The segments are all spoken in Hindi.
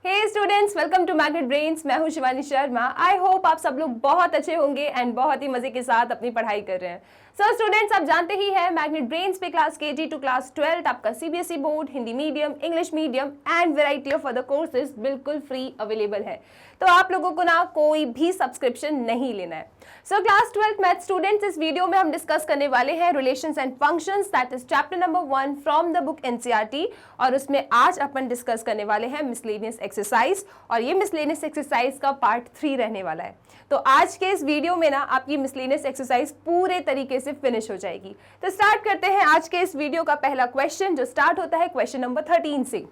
Hey students, welcome to Magnet Brains. मैं हूं शिवानी शर्मा। आई होप आप सब लोग बहुत अच्छे होंगे एंड बहुत ही मजे के साथ अपनी पढ़ाई कर रहे हैं। सो स्टूडेंट्स, आप जानते ही हैं मैग्नेट ब्रेन्स पे क्लास केजी टू क्लास 12 आपका CBSE board, Hindi medium, English medium and variety of other courses बिल्कुल फ्री अवेलेबल है। तो आप लोगों को ना कोई भी सब्सक्रिप्शन नहीं लेना है। सो क्लास 12 मैथ स्टूडेंट्स, इस वीडियो में हम डिस्कस करने वाले हैं relations and functions, that is chapter number 1 from the book NCERT. और उसमें आज अपन डिस्कस करने वाले हैं मिसलेनियस एक्सरसाइज, और ये मिसलेनियस एक्सरसाइज का पार्ट 3 रहने वाला है। तो आज के इस वीडियो में ना आपकी मिसलेनियस एक्सरसाइज पूरे तरीके से फिनिश हो जाएगी। तो स्टार्ट करते हैं आज के इस वीडियो का पहला क्वेश्चन, जो स्टार्ट होता है क्वेश्चन नंबर 13 से।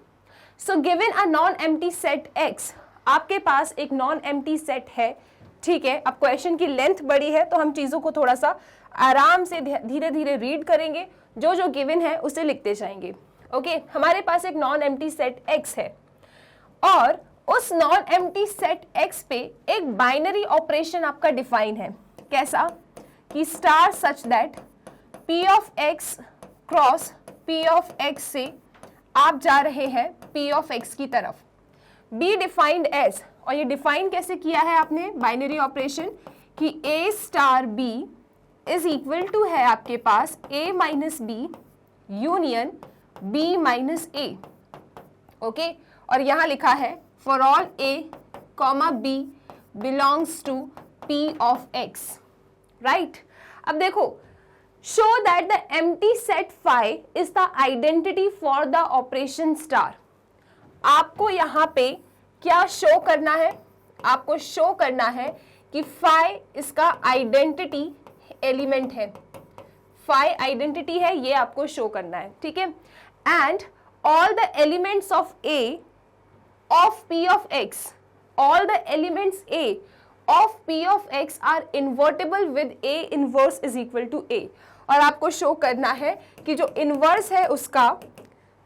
So given a non empty set x, आपके पास एक नॉन एम्प्टी सेट है, ठीक है। अब क्वेश्चन की लेंथ बड़ी है तो हम चीजों को थोड़ा सा आराम से धीरे धीरे रीड करेंगे, जो जो गिवन है उसे लिखते जाएंगे। ओके, हमारे पास एक नॉन एम्प्टी सेट एक्स है और उस नॉन एम्प्टी सेट एक्स पे एक बाइनरी ऑपरेशन आपका डिफाइन है। कैसा कि star such that P of x cross P of x से आप जा रहे हैं पी ऑफ एक्स की तरफ। बी डिफाइंड एज, और ये डिफाइन कैसे किया है आपने बाइनरी ऑपरेशन, कि A star B is equal to है आपके पास A minus B union B minus A. Okay, और यहां लिखा है for all A comma B belongs to P of X, right. अब देखो, show that the empty set phi is the identity for the operation star. आपको यहां पे क्या शो करना है? आपको शो करना है कि फाई इसका आइडेंटिटी एलिमेंट है, फाई आइडेंटिटी है, ये आपको शो करना है, ठीक है। And all the elements of A of P of X, all the elements A of P of X are invertible with A inverse is equal to A. और आपको शो करना है कि जो इनवर्स है उसका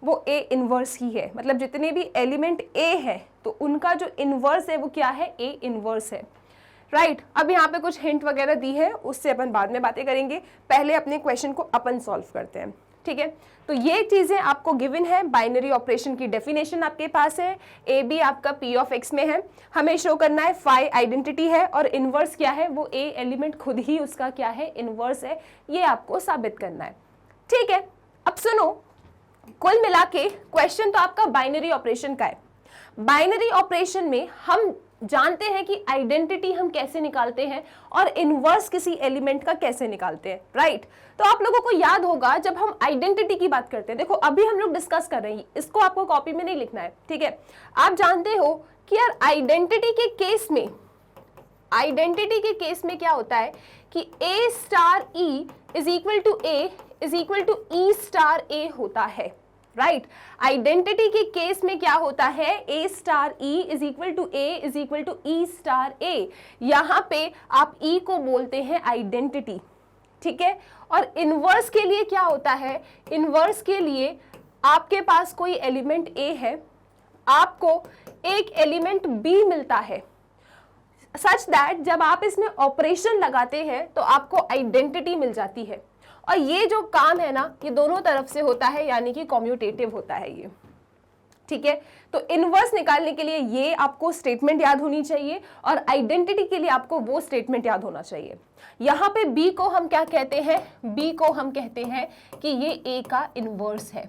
वो ए इनवर्स ही है, मतलब जितने भी एलिमेंट ए है तो उनका जो इनवर्स है वो क्या है? ए इनवर्स है, राइट। अब यहाँ पे कुछ हिंट वगैरह दी है, उससे अपन बाद में बातें करेंगे, पहले अपने क्वेश्चन को अपन सॉल्व करते हैं, ठीक है। तो ये चीजें आपको गिवन है, बाइनरी ऑपरेशन की डेफिनेशन आपके पास है, ए बी आपका पी ऑफ एक्स में है, हमें शो करना है फाई आइडेंटिटी है और इनवर्स क्या है? वो ए एलिमेंट खुद ही उसका क्या है? इनवर्स है, ये आपको साबित करना है, ठीक है। अब सुनो, कुल मिला के क्वेश्चन तो आपका बाइनरी ऑपरेशन का है। बाइनरी ऑपरेशन में हम जानते हैं कि आइडेंटिटी हम कैसे निकालते हैं और इनवर्स किसी एलिमेंट का कैसे निकालते हैं, राइट। तो आप लोगों को याद होगा जब हम आइडेंटिटी की बात करते हैं, देखो अभी हम लोग डिस्कस कर रहे हैं, इसको आपको कॉपी में नहीं लिखना है, ठीक है। आप जानते हो कि यार आइडेंटिटी के केस में, आइडेंटिटी के केस में क्या होता है कि A star E is equal to A is equal to E star A होता है, राइट। आइडेंटिटी के केस में क्या होता है? A star E is equal to A is equal to E star A. यहां पे आप ई को बोलते हैं आइडेंटिटी, ठीक है। और इनवर्स के लिए क्या होता है? इनवर्स के लिए आपके पास कोई एलिमेंट ए है, आपको एक एलिमेंट बी मिलता है, सच दैट जब आप इसमें ऑपरेशन लगाते हैं तो आपको आइडेंटिटी मिल जाती है। और ये जो काम है ना, ये दोनों तरफ से होता है, यानी कि कॉम्यूटेटिव होता है ये, ठीक है। तो इनवर्स निकालने के लिए ये आपको स्टेटमेंट याद होनी चाहिए और आइडेंटिटी के लिए आपको वो स्टेटमेंट याद होना चाहिए। यहाँ पे बी को हम क्या कहते हैं? बी को हम कहते हैं कि ये ए का इनवर्स है।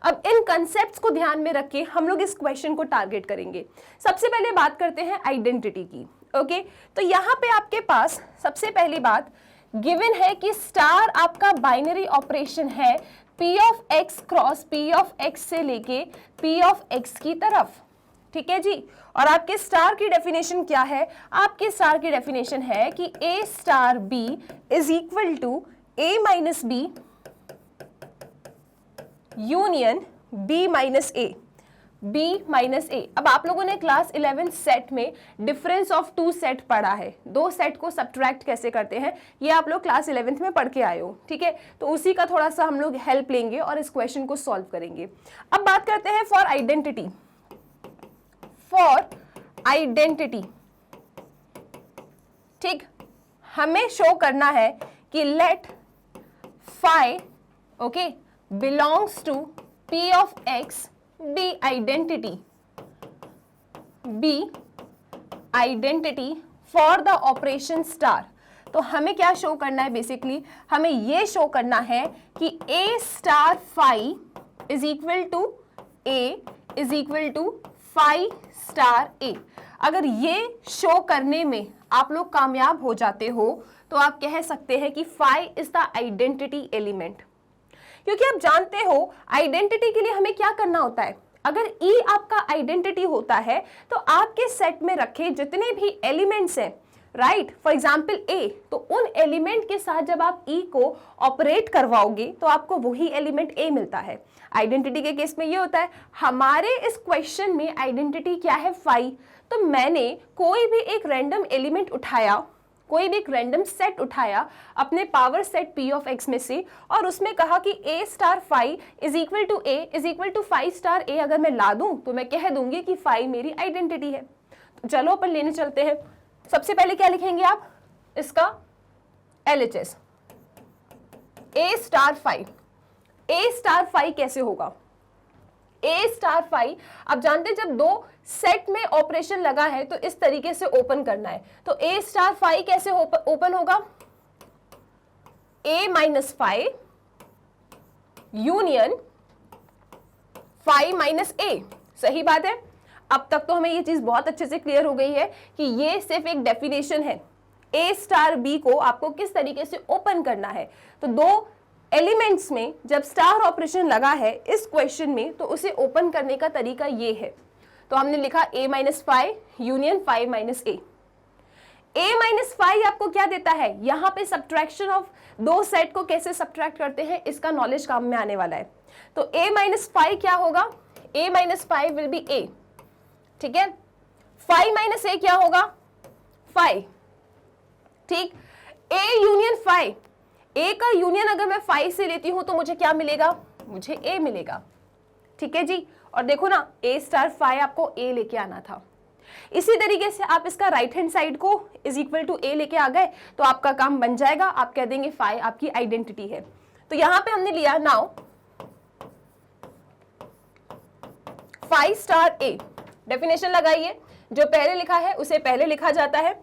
अब इन कंसेप्ट्स को ध्यान में रख के हम लोग इस क्वेश्चन को टारगेट करेंगे। सबसे पहले बात करते हैं आइडेंटिटी की, ओके। तो यहाँ पे आपके पास सबसे पहली बात गिवन है कि स्टार आपका बाइनरी ऑपरेशन है P of x cross P of x से लेके पी ऑफ एक्स की तरफ, ठीक है जी। और आपके स्टार की डेफिनेशन क्या है? आपके स्टार की डेफिनेशन है कि A star B is equal to A minus B union B minus A, B minus A. अब आप लोगों ने क्लास 11 सेट में डिफरेंस ऑफ टू सेट पढ़ा है, दो सेट को सब्ट्रैक्ट कैसे करते हैं, ये आप लोग क्लास 11th में पढ़ के आए हो, ठीक है। तो उसी का थोड़ा सा हम लोग हेल्प लेंगे और इस क्वेश्चन को सॉल्व करेंगे। अब बात करते हैं फॉर आइडेंटिटी। फॉर आइडेंटिटी, ठीक, हमें शो करना है कि let phi, okay, belongs to P of X B identity. B identity for the operation star. तो हमें क्या शो करना है, बेसिकली हमें ये शो करना है कि A star phi is equal to A is equal to phi star A. अगर ये शो करने में आप लोग कामयाब हो जाते हो तो आप कह सकते हैं कि phi is the identity element. क्योंकि आप जानते हो आइडेंटिटी के लिए हमें क्या करना होता है, अगर ई आपका आइडेंटिटी होता है तो आपके सेट में रखे जितने भी एलिमेंट्स हैं, राइट, फॉर एग्जाम्पल ए, तो उन एलिमेंट के साथ जब आप ई को ऑपरेट करवाओगे तो आपको वही एलिमेंट ए मिलता है। आइडेंटिटी के केस में ये होता है, हमारे इस क्वेश्चन में आइडेंटिटी क्या है, फाई। तो मैंने कोई भी एक रैंडम एलिमेंट उठाया, कोई भी एक रैंडम सेट उठाया अपने power set P of X में से, और उसमें कहा कि A star phi is equal to A is equal to phi star A अगर मैं ला दूं तो मैं कह दूंगी कि फाई मेरी आइडेंटिटी है। तो चलो अपन लेने चलते हैं। सबसे पहले क्या लिखेंगे आप, इसका LHS, ए स्टार फाई। ए स्टार फाई कैसे होगा, ए स्टार फाई आप जानते हैं जब दो सेट में ऑपरेशन लगा है तो इस तरीके से ओपन करना है। तो ए स्टार फाई कैसे ओपन होगा, A minus phi union phi minus A. सही बात है, अब तक तो हमें ये चीज बहुत अच्छे से क्लियर हो गई है कि ये सिर्फ एक डेफिनेशन है, ए स्टार बी को आपको किस तरीके से ओपन करना है। तो दो एलिमेंट्स में जब स्टार ऑपरेशन लगा है इस क्वेश्चन में तो उसे ओपन करने का तरीका ये है। तो हमने लिखा a minus five union five minus A. a minus five आपको क्या देता है, यहाँ पे सब्ट्रैक्शन ऑफ दो सेट को कैसे सब्ट्रैक्ट करते हैं इसका नॉलेज काम में आने वाला है। तो a माइनस फाइव क्या होगा, a minus five will be a, ठीक है। फाइव माइनस ए क्या होगा, फाइव, ठीक। a यूनियन फाइव, a का यूनियन अगर मैं फाइव से लेती हूं तो मुझे क्या मिलेगा, मुझे a मिलेगा, ठीक है जी। और देखो ना a स्टार फाइव आपको a लेके आना था। इसी तरीके से आप इसका राइट हैंड साइड को इज इक्वल टू a लेके आ गए तो आपका काम बन जाएगा, आप कह देंगे फाइव आपकी आइडेंटिटी है। तो यहां पे हमने लिया now five star a, definition लगाइए, जो पहले लिखा है उसे पहले लिखा जाता है।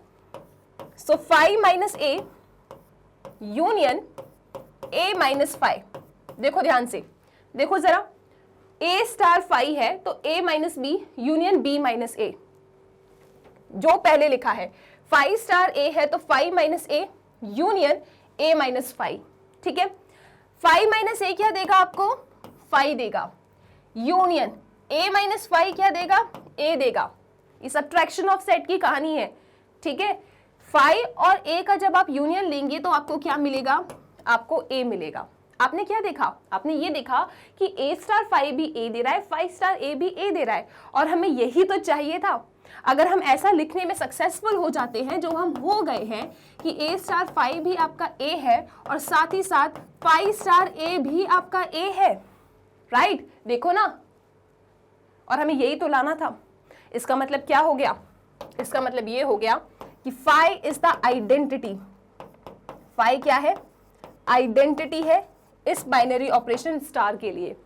So five minus A union a minus five. देखो ध्यान से, देखो जरा, a स्टार फाइव है तो a minus B union b minus a, जो पहले लिखा है। फाइव स्टार a है तो five minus a union a minus five, ठीक है। फाइव माइनस a क्या देगा आपको, फाइव देगा, यूनियन a माइनस फाइव क्या देगा, a देगा। ये सब्ट्रैक्शन ऑफ सेट की कहानी है, ठीक है। फाइव और a का जब आप यूनियन लेंगे तो आपको क्या मिलेगा, आपको a मिलेगा। आपने क्या देखा, आपने ये देखा कि a स्टार फाइव भी a दे रहा है, फाइव स्टार a भी a दे रहा है, और हमें यही तो चाहिए था। अगर हम ऐसा लिखने में सक्सेसफुल हो जाते हैं जो हम हो गए हैं कि a स्टार फाइव भी आपका a है और साथ ही साथ फाइव स्टार a भी आपका a है, राइट, देखो ना, और हमें यही तो लाना था। इसका मतलब क्या हो गया, इसका मतलब ये हो गया कि five is the identity. Five क्या है, आइडेंटिटी है इस बाइनरी ऑपरेशन स्टार के लिए।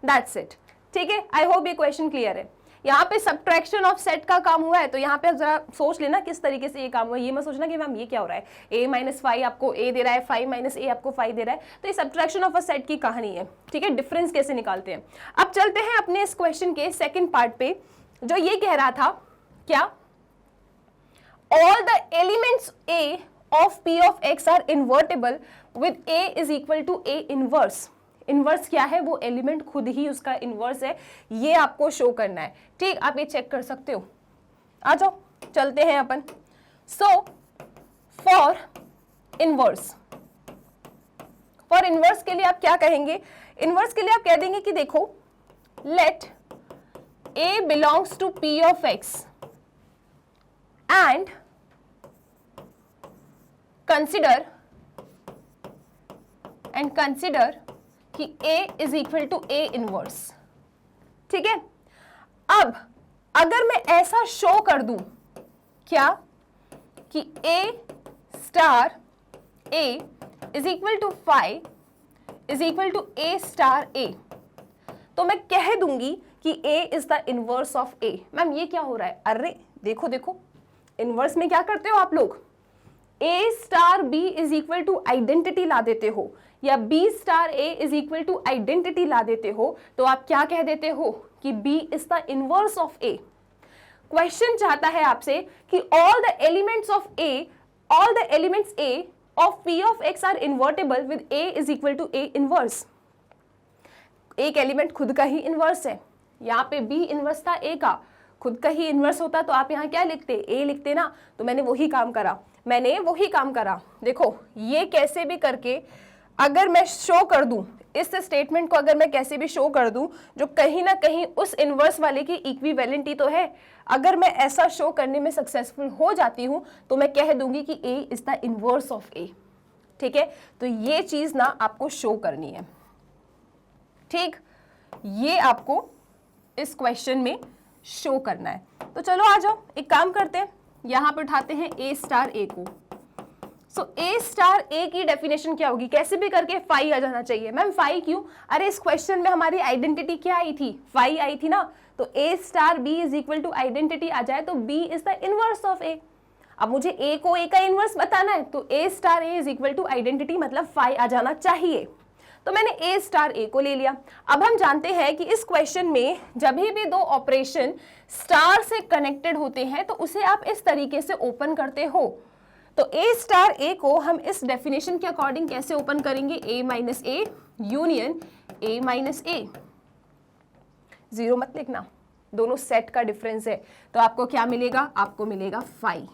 दैट्स इट, ठीक है। आई होप ये क्वेश्चन क्लियर है। यहाँ पे सब्ट्रैक्शन ऑफ सेट का काम हुआ है तो यहाँ पे जरा सोच लेना किस तरीके से ये काम हुआ है। ये मत सोचना कि मैम ये क्या हो रहा है, a माइनस फाइव आपको a दे रहा है, फाइव माइनस a आपको फाइव दे रहा है। तो ये सब्ट्रैक्शन ऑफ अ सेट की कहानी है, ठीक है। डिफरेंस कैसे निकालते हैं। अब चलते हैं अपने इस क्वेश्चन के सेकेंड पार्ट पे, जो ये कह रहा था क्या, all the elements a of p of x are invertible with a is equal to a inverse। Inverse क्या है, वो एलिमेंट खुद ही उसका इनवर्स है, ये आपको शो करना है, ठीक। आप ये चेक कर सकते हो। आ जाओ चलते हैं अपन। So for inverse, for inverse के लिए आप क्या कहेंगे, इनवर्स के लिए आप कह देंगे कि देखो, late a belongs to p of x and consider कि a is equal to a inverse, ठीक है। अब अगर मैं ऐसा शो कर दूं क्या कि a star a is equal to 5 is equal to a star a, तो मैं कह दूंगी कि a is the inverse of a। Ma'am ये क्या हो रहा है? अरे देखो देखो, इनवर्स में क्या करते हो आप लोग, a star b is equal to identity ला देते हो, या b star a is equal to identity ला देते हो, तो आप क्या कह देते हो कि b is the inverse of a। Question चाहता है आपसे कि all the elements of a of p of x are invertible with a is equal to a inverse। एक एलिमेंट खुद का ही इनवर्स है, यहाँ पे b इनवर्स था a का, खुद का ही इनवर्स होता तो आप यहाँ क्या लिखते, a लिखते ना। तो मैंने वही काम करा, देखो ये कैसे भी करके अगर मैं शो कर दूं, इस स्टेटमेंट को अगर मैं कैसे भी शो कर दूं जो कहीं ना कहीं उस इनवर्स वाले की इक्विवेलेंट ही तो है, अगर मैं ऐसा शो करने में सक्सेसफुल हो जाती हूं तो मैं कह दूंगी कि a is the inverse of a। ठीक है, तो ये चीज ना आपको शो करनी है। ठीक, ये आपको इस क्वेश्चन में शो करना है। तो चलो आ जाओ, एक काम करते हैं, यहां पे उठाते हैं a स्टार a को। सो a स्टार a की डेफिनेशन क्या होगी, कैसे भी करके फाई आ जाना चाहिए। मैम फाई क्यों? अरे इस क्वेश्चन में हमारी आइडेंटिटी क्या आई थी, फाई आई थी ना। तो a star b is equal to identity आ जाए तो b is the inverse of a। अब मुझे a को a का इनवर्स बताना है तो a star a is equal to identity मतलब फाई आ जाना चाहिए। तो मैंने a स्टार a को ले लिया। अब हम जानते हैं कि इस क्वेश्चन में जब भी दो ऑपरेशन स्टार से कनेक्टेड होते हैं तो उसे आप इस तरीके से ओपन करते हो। तो a स्टार a को हम इस डेफिनेशन के अकॉर्डिंग कैसे ओपन करेंगे, a minus a union a minus a। Zero मत लिखना, दोनों सेट का डिफरेंस है, तो आपको क्या मिलेगा, आपको मिलेगा फाई।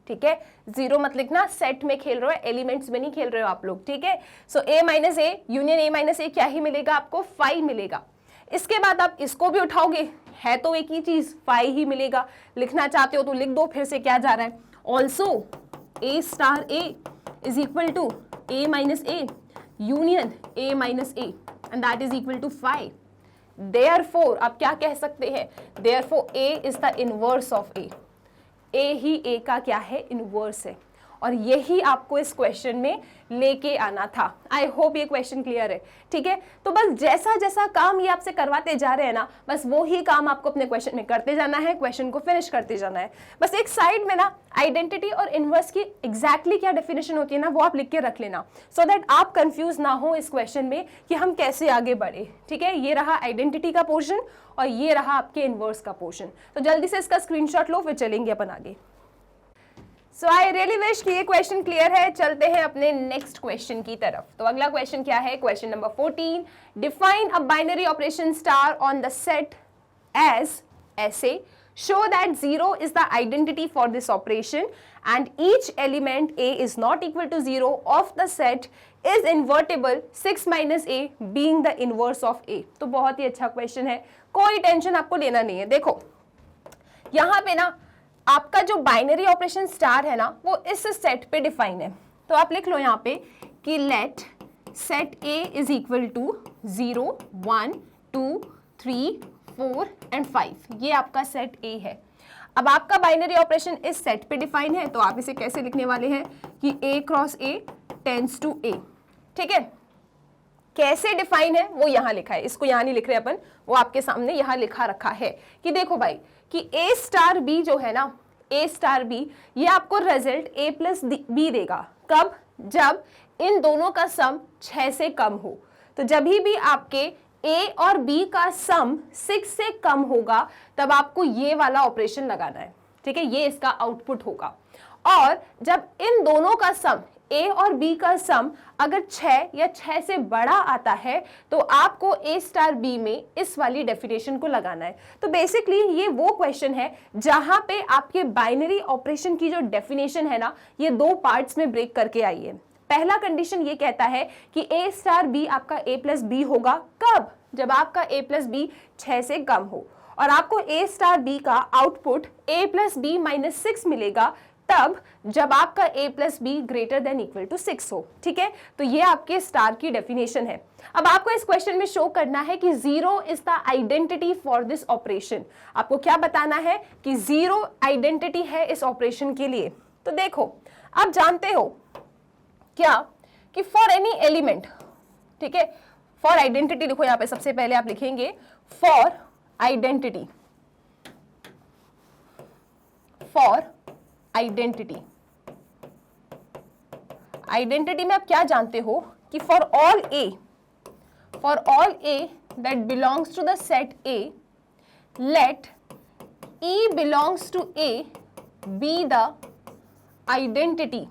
ठीक है, जीरो मत लिखना, सेट में खेल रहे हो, एलिमेंट्स में नहीं खेल रहे हो आप लोग। ठीक है, सो a minus a union a minus a क्या ही मिलेगा आपको, फाई मिलेगा। इसके बाद आप इसको भी उठाओगे, है तो एक ही चीज, फाई ही मिलेगा। लिखना चाहते हो तो लिख दो, फिर से क्या जा रहा है, also a star a is equal to a minus a union a minus a and that is equal to phi. Therefore आप क्या कह सकते हैं, therefore a is the inverse of a। a ही a का क्या है, इनवर्स है। और यही आपको इस क्वेश्चन में लेके आना था। आई होप ये क्वेश्चन क्लियर है। ठीक है, तो बस जैसा जैसा काम ये आपसे करवाते जा रहे हैं ना, बस वो ही काम आपको अपने क्वेश्चन में करते जाना है, क्वेश्चन को फिनिश करते जाना है। बस एक साइड में ना आइडेंटिटी और इनवर्स की एग्जैक्टली क्या डेफिनेशन होती है ना, वो आप लिख के रख लेना, सो दैट आप कंफ्यूज ना हो इस क्वेश्चन में कि हम कैसे आगे बढ़े। ठीक है, ये रहा आइडेंटिटी का पोर्शन और ये रहा आपके इनवर्स का पोर्शन। तो जल्दी से इसका स्क्रीनशॉट लो, फिर चलेंगे अपन आगे। सो आई रियली विश कि ये क्वेश्चन क्लियर है। चलते हैं अपने नेक्स्ट क्वेश्चन की तरफ। तो अगला क्वेश्चन क्या है, question number 14, define a binary operation star on the set as ऐसे, show that 0 is the identity for this operation and each element a is not equal to 0 of the set is invertible 6 minus a being the inverse of a। तो बहुत ही अच्छा क्वेश्चन है, कोई टेंशन आपको लेना नहीं है। देखो यहाँ पे ना आपका जो बाइनरी ऑपरेशन स्टार है ना वो इस सेट पे डिफाइन है। तो आप लिख लो यहाँ पे कि let set a is equal to 0 1 2 3 4 and 5, ये आपका सेट A है। अब आपका बाइनरी ऑपरेशन इस सेट पे डिफाइन है, तो आप इसे कैसे लिखने वाले हैं कि A cross A tends to A। ठीक है, कैसे डिफाइन है वो यहाँ लिखा है, इसको यहाँ नहीं लिख रहे अपन, वो आपके सामने यहाँ लिखा रखा है कि देखो भाई कि A स्टार B जो है ना, A स्टार B ये आपको रिजल्ट A प्लस B देगा। कब? जब इन दोनों का सम 6 से कम हो। तो जब भी आपके A और B का सम 6 से कम होगा तब आपको ये वाला ऑपरेशन लगाना है। ठीक है, ये इसका आउटपुट होगा। और जब इन दोनों का सम A और B का सम अगर 6 या 6 से बड़ा आता है तो आपको A स्टार B में इस वाली डेफिनेशन को लगाना है। तो बेसिकली ये वो क्वेश्चन है जहां पे आपके बाइनरी ऑपरेशन की जो डेफिनेशन है ना, ये दो पार्ट्स में ब्रेक करके आई है। पहला कंडीशन ये कहता है कि A स्टार B आपका A प्लस B होगा। कब? जब आपका A प्लस B 6 से कम हो। और आपको A स्टार B का output A plus B minus 6 मिलेगा तब जब आपका A plus B greater than equal to 6 हो। ठीक है, तो ये आपके स्टार की डेफिनेशन है। अब आपको इस क्वेश्चन में शो करना है कि 0 is the identity for this operation. आपको क्या बताना है कि 0 आइडेंटिटी है इस ऑपरेशन के लिए। तो देखो आप जानते हो क्या कि फॉर एनी एलिमेंट, ठीक है, फॉर आइडेंटिटी लिखो यहाँ पे, सबसे पहले आप लिखेंगे for identity, for identity. Identity में आप क्या जानते हो कि for all A that belongs to the set A, let E belongs to A be the identity.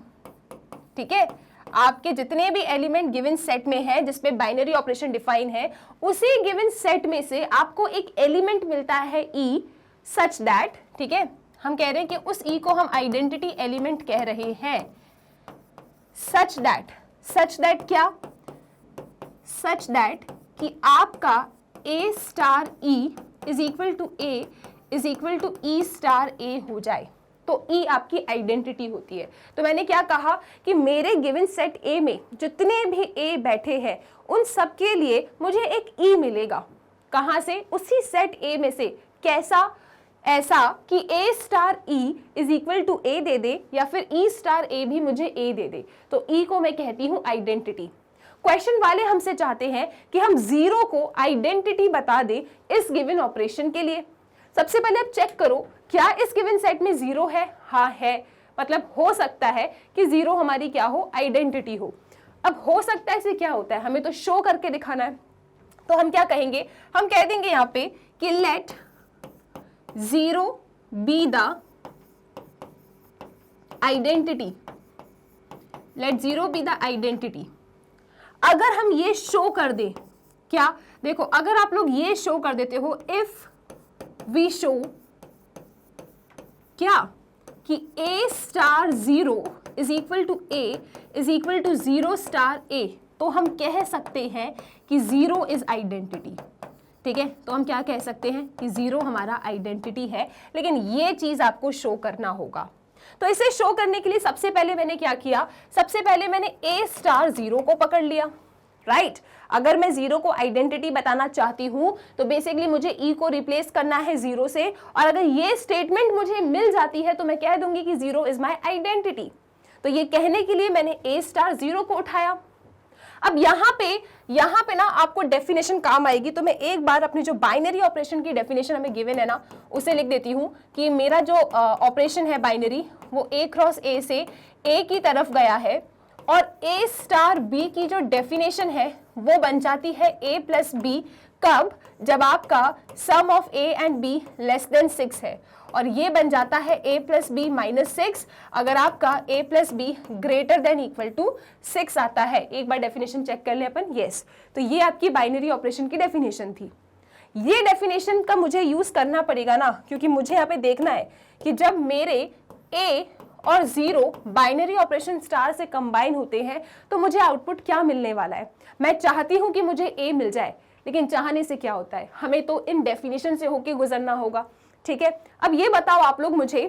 ठीक है, आपके जितने भी एलिमेंट गिवन सेट में है जिसमें बाइनरी ऑपरेशन डिफाइन है, उसी गिवन सेट में से आपको एक एलिमेंट मिलता है ई, सच दैट, ठीक है, हम कह रहे हैं कि उस ई को हम आइडेंटिटी एलिमेंट कह रहे हैं। सच दैट क्या? सच दैट कि आपका A star E is equal to A is equal to E star A हो जाए, तो ई आपकी आइडेंटिटी होती है। तो मैंने क्या कहा कि मेरे गिवन सेट ए में जितने भी ए बैठे हैं उन सब के लिए मुझे एक ई मिलेगा। कहां से? उसी सेट ए में से। कैसा? ऐसा कि A star E is equal to A दे दे या फिर ई स्टार ए भी मुझे ए दे दे, तो ई को मैं कहती हूं आइडेंटिटी। क्वेश्चन वाले हमसे चाहते हैं कि हम जीरो को आइडेंटिटी बता दे इस गिवन ऑपरेशन के लिए। सबसे पहले आप चेक करो क्या इस गिवन सेट में जीरो है? हाँ है, मतलब हो सकता है कि जीरो हमारी क्या हो? आइडेंटिटी हो। अब हो सकता है से क्या होता है, हमें तो शो करके दिखाना है, तो हम क्या कहेंगे? हम कह देंगे यहाँ पे कि let zero be the identity, let zero be the identity. अगर हम ये शो कर दें, क्या देखो, अगर आप लोग ये शो कर देते हो, इफ वी शो क्या कि A star zero is equal to A is equal to zero star A, तो हम कह सकते हैं कि जीरो इज आइडेंटिटी। ठीक है, तो हम क्या कह सकते हैं कि जीरो हमारा आइडेंटिटी है, लेकिन ये चीज आपको शो करना होगा। तो इसे शो करने के लिए सबसे पहले मैंने क्या किया? सबसे पहले मैंने ए स्टार जीरो को पकड़ लिया, राइट। अगर मैं जीरो को आइडेंटिटी बताना चाहती हूं तो बेसिकली मुझे ई को रिप्लेस करना है जीरो से, और अगर ये स्टेटमेंट मुझे मिल जाती है तो मैं कह दूंगी कि जीरो इज माय आइडेंटिटी। तो ये कहने के लिए मैंने ए स्टार जीरो को उठाया। अब यहाँ पे ना आपको डेफिनेशन काम आएगी, तो मैं एक बार अपनी जो बाइनरी ऑपरेशन की डेफिनेशन हमें गिवन है ना, उसे लिख देती हूँ कि मेरा जो ऑपरेशन है बाइनरी, वो ए क्रॉस ए से ए की तरफ गया है, और ए स्टार बी की जो डेफिनेशन है वो बन जाती है ए प्लस बी। कब? जब आपका sum of A and B less than 6 है, और ये बन जाता है ए प्लस बी माइनस 6 अगर आपका A plus B greater than equal to 6 आता है। एक बार डेफिनेशन चेक कर ले अपन। यस, तो ये आपकी बाइनरी ऑपरेशन की डेफिनेशन थी। ये डेफिनेशन का मुझे यूज करना पड़ेगा ना, क्योंकि मुझे यहाँ पे देखना है कि जब मेरे ए और जीरो बाइनरी ऑपरेशन स्टार से कंबाइन होते हैं तो मुझे आउटपुट क्या मिलने वाला है। मैं चाहती हूं कि मुझे ए मिल जाए, लेकिन चाहने से क्या होता है, हमें तो इन डेफिनेशन से होके गुजरना होगा। ठीक है, अब ये बताओ आप लोग मुझे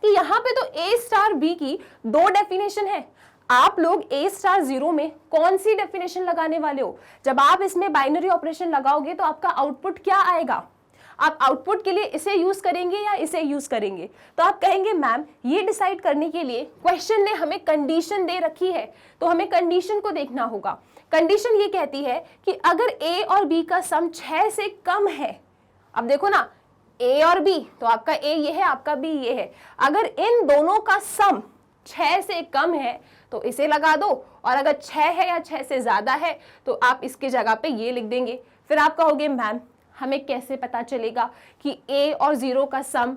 कि यहाँ पे तो ए स्टार बी की दो डेफिनेशन है, आप लोग ए स्टार जीरो में कौन सी डेफिनेशन लगाने वाले हो? जब आप इसमें बाइनरी ऑपरेशन लगाओगे तो आपका आउटपुट क्या आएगा? आप आउटपुट के लिए इसे यूज करेंगे या इसे यूज करेंगे? तो आप कहेंगे मैम ये डिसाइड करने के लिए क्वेश्चन ने हमें कंडीशन दे रखी है, तो हमें कंडीशन को देखना होगा। कंडीशन ये कहती है कि अगर ए और बी का सम 6 से कम है, अब देखो ना, ए और बी, तो आपका ए ये है, आपका बी ये है, अगर इन दोनों का सम 6 से कम है तो इसे लगा दो, और अगर 6 है या 6 से ज्यादा है तो आप इसकी जगह पे ये लिख देंगे। फिर आप कहोगे मैम हमें कैसे पता चलेगा कि ए और जीरो का सम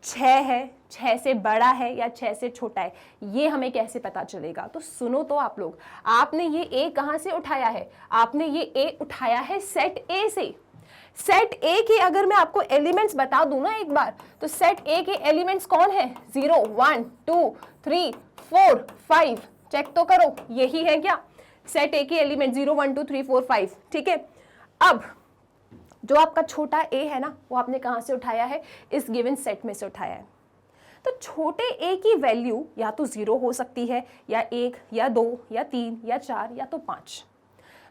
6 है, 6 से बड़ा है या 6 से छोटा है, ये हमें कैसे पता चलेगा? तो सुनो तो आप लोग, आपने ये ए कहां से उठाया है? आपने ये ए उठाया है सेट ए से। सेट ए के अगर मैं आपको एलिमेंट्स बता दूं ना एक बार, तो सेट ए के एलिमेंट्स कौन है? 0 1 2 3 4 5, चेक तो करो, यही है क्या सेट ए के एलिमेंट? 0 1 2 3 4 5। ठीक है, अब जो आपका छोटा ए है ना, वो आपने कहां से उठाया है? इस गिवन सेट में से उठाया है। तो छोटे ए की वैल्यू या तो 0 हो सकती है, या 1 या 2 या 3 या 4 या तो 5।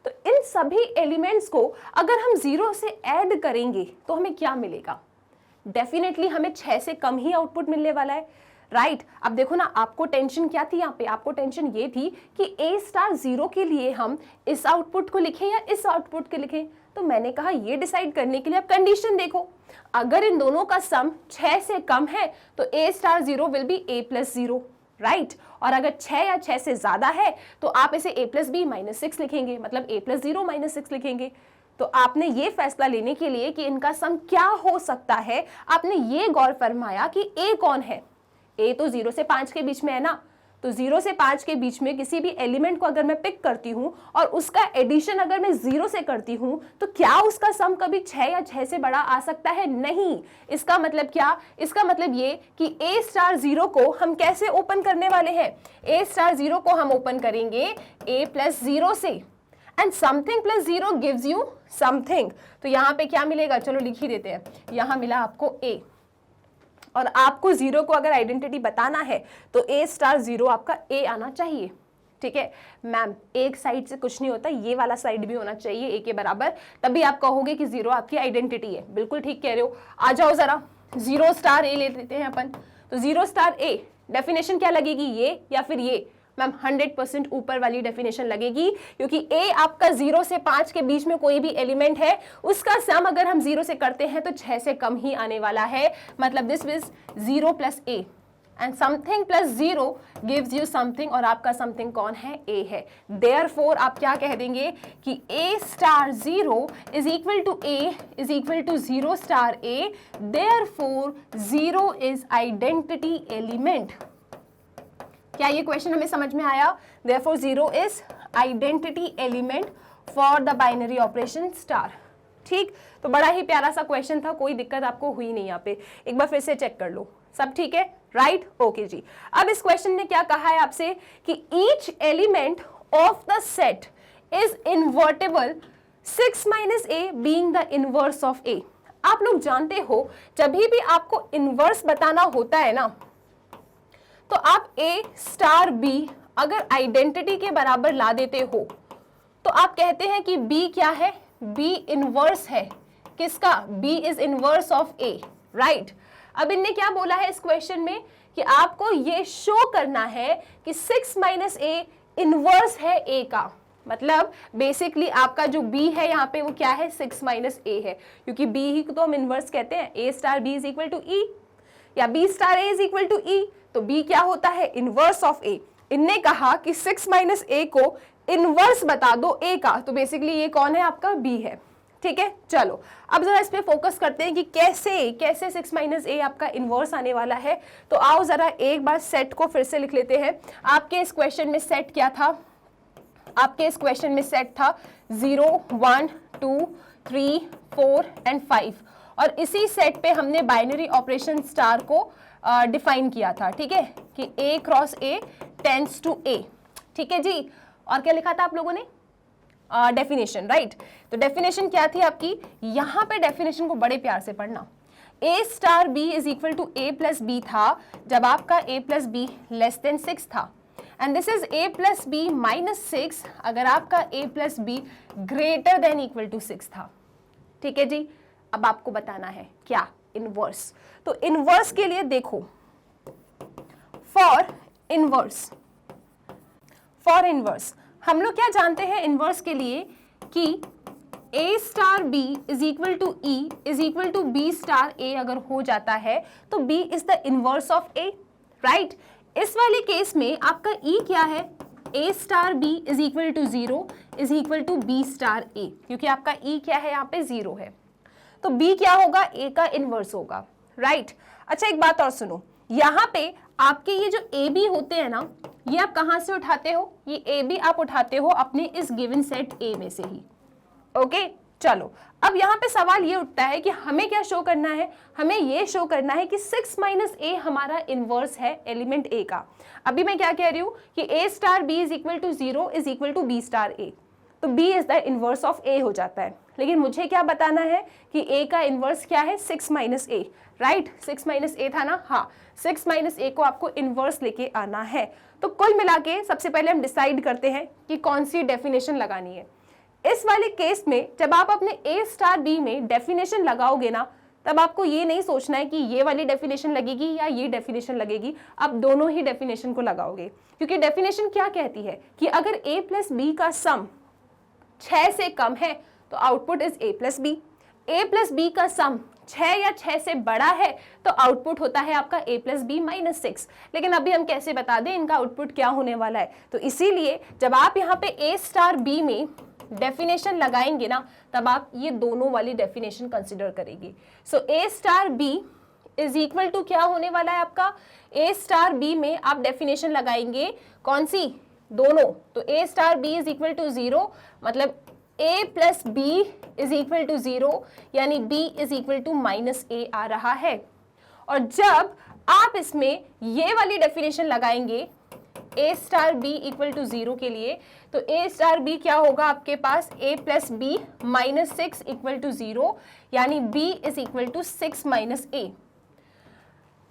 तो इन सभी एलिमेंट्स को अगर हम 0 से ऐड करेंगे तो हमें क्या मिलेगा? डेफिनेटली हमें 6 से कम ही आउटपुट मिलने वाला है, राइट। अब देखो ना, आपको टेंशन क्या थी यहाँ पे? आपको टेंशन ये थी कि ए स्टार 0 के लिए हम इस आउटपुट को लिखें या इस आउटपुट को लिखें। तो मैंने कहा ये डिसाइड करने के लिए आप कंडीशन देखो, अगर इन दोनों का सम 6 से कम है तो a star 0 will be a plus 0, right. और अगर 6 या 6 से ज्यादा है तो आप इसे a प्लस बी माइनस 6 लिखेंगे, मतलब a प्लस 0 माइनस 6 लिखेंगे। तो आपने ये फैसला लेने के लिए कि इनका सम क्या हो सकता है, आपने ये गौर फरमाया कि a कौन है। a तो 0 से 5 के बीच में है ना, तो 0 से 5 के बीच में किसी भी एलिमेंट को अगर मैं पिक करती हूं और उसका एडिशन अगर मैं 0 से करती हूं तो क्या उसका सम कभी 6 या 6 से बड़ा आ सकता है? नहीं। इसका मतलब क्या? इसका मतलब ये कि a स्टार 0 को हम कैसे ओपन करने वाले हैं? a स्टार 0 को हम ओपन करेंगे a प्लस 0 से, and something plus 0 gives you something. तो यहाँ पे क्या मिलेगा, चलो लिख ही देते हैं। यहाँ मिला आपको a, और आपको 0 को अगर आइडेंटिटी बताना है तो a स्टार 0 आपका a आना चाहिए, ठीक है। मैम एक साइड से कुछ नहीं होता, ये वाला साइड भी होना चाहिए a के बराबर, तभी आप कहोगे कि 0 आपकी आइडेंटिटी है। बिल्कुल ठीक कह रहे हो। आ जाओ जरा 0 स्टार a ले लेते हैं अपन। तो 0 स्टार a डेफिनेशन क्या लगेगी, ये या फिर ये? मैम 100% ऊपर वाली डेफिनेशन लगेगी, क्योंकि a आपका 0 से 5 के बीच में कोई भी एलिमेंट है, उसका सम अगर हम 0 से करते हैं तो 6 से कम ही आने वाला है। मतलब this is 0 plus a and something plus 0 gives you something, और आपका समथिंग कौन है? a है। देयरफॉर आप क्या कह देंगे कि a star 0 is equal to a is equal to 0 star a, therefore 0 is identity element. क्या ये क्वेश्चन हमें समझ में आया? Therefore 0 is identity element for the binary operation star. ठीक, तो बड़ा ही प्यारा सा क्वेश्चन था, कोई दिक्कत आपको हुई नहीं यहाँ पे। एक बार फिर से चेक कर लो, सब ठीक है, राइट? ओके जी। अब इस क्वेश्चन ने क्या कहा है आपसे कि each element of the set is invertible 6 minus a being the inverse of a। आप लोग जानते हो जब भी आपको इनवर्स बताना होता है ना, तो आप a स्टार b अगर आइडेंटिटी के बराबर ला देते हो तो आप कहते हैं कि b क्या है? b इनवर्स है किसका? b is inverse of a, right. अब इनने क्या बोला है इस क्वेश्चन में कि आपको ये शो करना है कि 6 माइनस a इनवर्स है a का। मतलब बेसिकली आपका जो b है यहाँ पे वो क्या है? 6 माइनस a है, क्योंकि b ही तो हम इनवर्स कहते हैं। a star b is equal to e या b star a is equal to e, तो b क्या होता है? Inverse of a। इनने कहा कि 6 माइनस a को इनवर्स बता दो a का, तो बेसिकली ये कौन है? आपका b है, ठीक है। चलो अब जरा इस पे फोकस करते हैं कि कैसे 6 माइनस a आपका इनवर्स आने वाला है। तो आओ जरा एक बार सेट को फिर से लिख लेते हैं। आपके इस क्वेश्चन में सेट क्या था? आपके इस क्वेश्चन में सेट था 0 1 2 3 4 एंड 5, और इसी सेट पे हमने बाइनरी ऑपरेशन स्टार को डिफाइन किया था, ठीक है, कि a cross a tends to a, ठीक है जी। और क्या लिखा था आप लोगों ने? Definition, right. तो डेफिनेशन क्या थी आपकी? यहाँ पे डेफिनेशन को बड़े प्यार से पढ़ना। a star b is equal to a plus b था जब आपका a plus b less than 6 था, and this is a plus b minus 6 अगर आपका a plus b greater than equal to 6 था, ठीक है जी। अब आपको बताना है क्या? इनवर्स। तो इनवर्स के लिए देखो, फॉर इनवर्स हम लोग क्या जानते हैं इनवर्स के लिए कि a star b is equal to e is equal to b star a अगर हो जाता है तो b is the inverse of a, right. इस वाले केस में आपका e क्या है? a star b is equal to 0 is equal to b star a, क्योंकि आपका e क्या है? यहाँ पे 0 है, तो b क्या होगा? a का इनवर्स होगा, राइट। अच्छा एक बात और सुनो, यहाँ पे आपके ये जो a b होते हैं ना, ये आप कहाँ से उठाते हो? ये a b आप उठाते हो अपने इस गिवन सेट a में से ही, ओके। चलो अब यहाँ पे सवाल ये उठता है कि हमें क्या शो करना है? हमें ये शो करना है कि 6 माइनस a हमारा इनवर्स है एलिमेंट a का। अभी मैं क्या कह रही हूँ कि a star b is equal to 0 is equal to b star a, तो b is the inverse of a हो जाता है। लेकिन मुझे क्या बताना है कि a का इनवर्स क्या है? 6 minus a, right. 6 minus a था ना? हाँ, 6 माइनस a को आपको इनवर्स लेके आना है। तो कुल मिला के सबसे पहले हम डिसाइड करते हैं कि कौन सी डेफिनेशन लगानी है। इस वाले केस में जब आप अपने a स्टार b में डेफिनेशन लगाओगे ना, तब आपको ये नहीं सोचना है कि ये वाली डेफिनेशन लगेगी या ये डेफिनेशन लगेगी, आप दोनों ही डेफिनेशन को लगाओगे। क्योंकि डेफिनेशन क्या कहती है कि अगर a प्लस b का सम 6 से कम है तो output is a plus b. a plus b का सम 6 या 6 से बड़ा है तो आउटपुट होता है आपका a प्लस बी माइनस 6। लेकिन अभी हम कैसे बता दें इनका आउटपुट क्या होने वाला है, तो इसीलिए जब आप यहाँ पे a स्टार b में डेफिनेशन लगाएंगे ना, तब आप ये दोनों वाली डेफिनेशन कंसिडर करेंगे। So a star b is equal to क्या होने वाला है आपका, a स्टार b में आप डेफिनेशन लगाएंगे कौन सी, दोनों। तो a star b is equal to 0, मतलब a plus b is equal to 0, यानी b is equal to minus a आ रहा है। और जब आप इसमें ये वाली डेफिनेशन लगाएंगे a star b equal to 0 के लिए, तो a स्टार b क्या होगा आपके पास, a plus b minus 6 equal to 0, यानी b is equal to 6 minus a।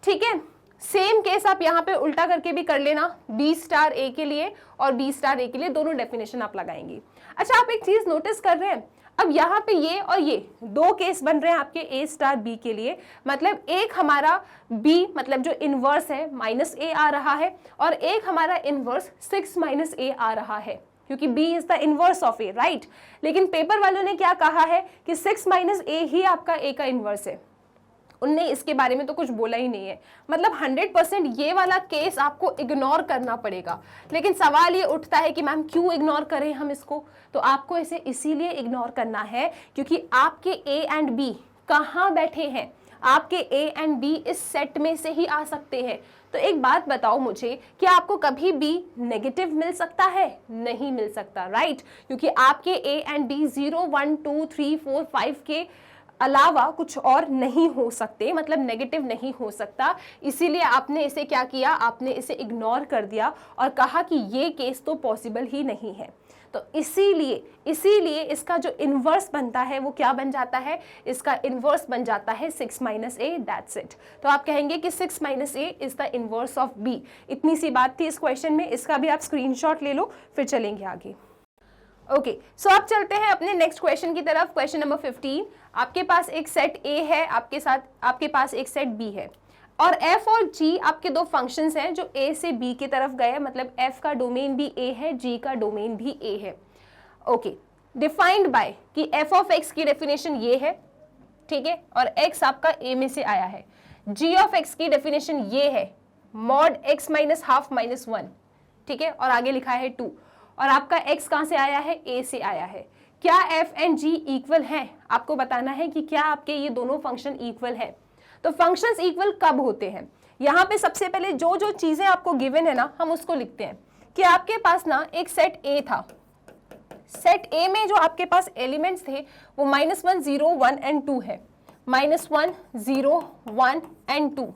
ठीक है, सेम केस आप यहाँ पे उल्टा करके भी कर लेना, b स्टार a के लिए और b स्टार a के लिए दोनों डेफिनेशन आप लगाएंगे। अच्छा, आप एक चीज नोटिस कर रहे हैं, अब यहाँ पे ये और ये दो केस बन रहे हैं आपके a स्टार b के लिए, मतलब एक हमारा b मतलब जो इनवर्स है माइनस a आ रहा है, और एक हमारा इनवर्स 6 माइनस a आ रहा है, क्योंकि b is the inverse of a, right. लेकिन पेपर वालों ने क्या कहा है कि 6 माइनस a ही आपका a का इनवर्स है, उनने इसके बारे में तो कुछ बोला ही नहीं है। मतलब 100% ये वाला केस आपको इग्नोर करना पड़ेगा। लेकिन सवाल ये उठता है कि मैम क्यों इग्नोर करें हम इसको, तो आपको इसे इसीलिए इग्नोर करना है क्योंकि आपके a एंड b कहाँ बैठे हैं, आपके a एंड b इस सेट में से ही आ सकते हैं। तो एक बात बताओ मुझे, क्या आपको कभी b नेगेटिव मिल सकता है? नहीं मिल सकता, राइट, क्योंकि आपके a एंड b 0 1 2 3 4 5 के अलावा कुछ और नहीं हो सकते, मतलब नेगेटिव नहीं हो सकता। इसीलिए आपने इसे क्या किया, आपने इसे इग्नोर कर दिया और कहा कि ये केस तो पॉसिबल ही नहीं है। तो इसीलिए इसका जो इन्वर्स बनता है वो क्या बन जाता है, इसका इन्वर्स बन जाता है 6 माइनस ए, दैट्स इट। तो आप कहेंगे कि 6 minus a is the inverse of b. इतनी सी बात थी इस क्वेश्चन में, इसका भी आप स्क्रीनशॉट ले लो, फिर चलेंगे आगे। ओके, सो अब चलते हैं अपने नेक्स्ट क्वेश्चन की तरफ। क्वेश्चन नंबर 15, आपके पास एक सेट A है, आपके पास एक सेट B है, और f और g आपके दो फंक्शंस हैं जो A से B की तरफ गए, मतलब f का डोमेन भी A है, g का डोमेन भी A है। ओके, डिफाइंड बाय कि f ऑफ x की डेफिनेशन ये है, ठीक है, और x आपका A में से आया है। g ऑफ x की डेफिनेशन ये है, mod x minus half minus 1, ठीक है, और आगे लिखा है 2, और आपका x कहाँ से आया है, A से आया है। क्या f एंड g इक्वल हैं? आपको बताना है कि क्या आपके ये दोनों फंक्शन इक्वल हैं। तो फंक्शंस इक्वल कब होते हैं? यहाँ पे सबसे पहले जो जो चीजें आपको गिवन है ना, हम उसको लिखते हैं कि आपके पास ना एक सेट A था, सेट A में जो आपके पास एलिमेंट्स थे वो -1 0 1 एंड 2 है, -1 0 1 एंड 2।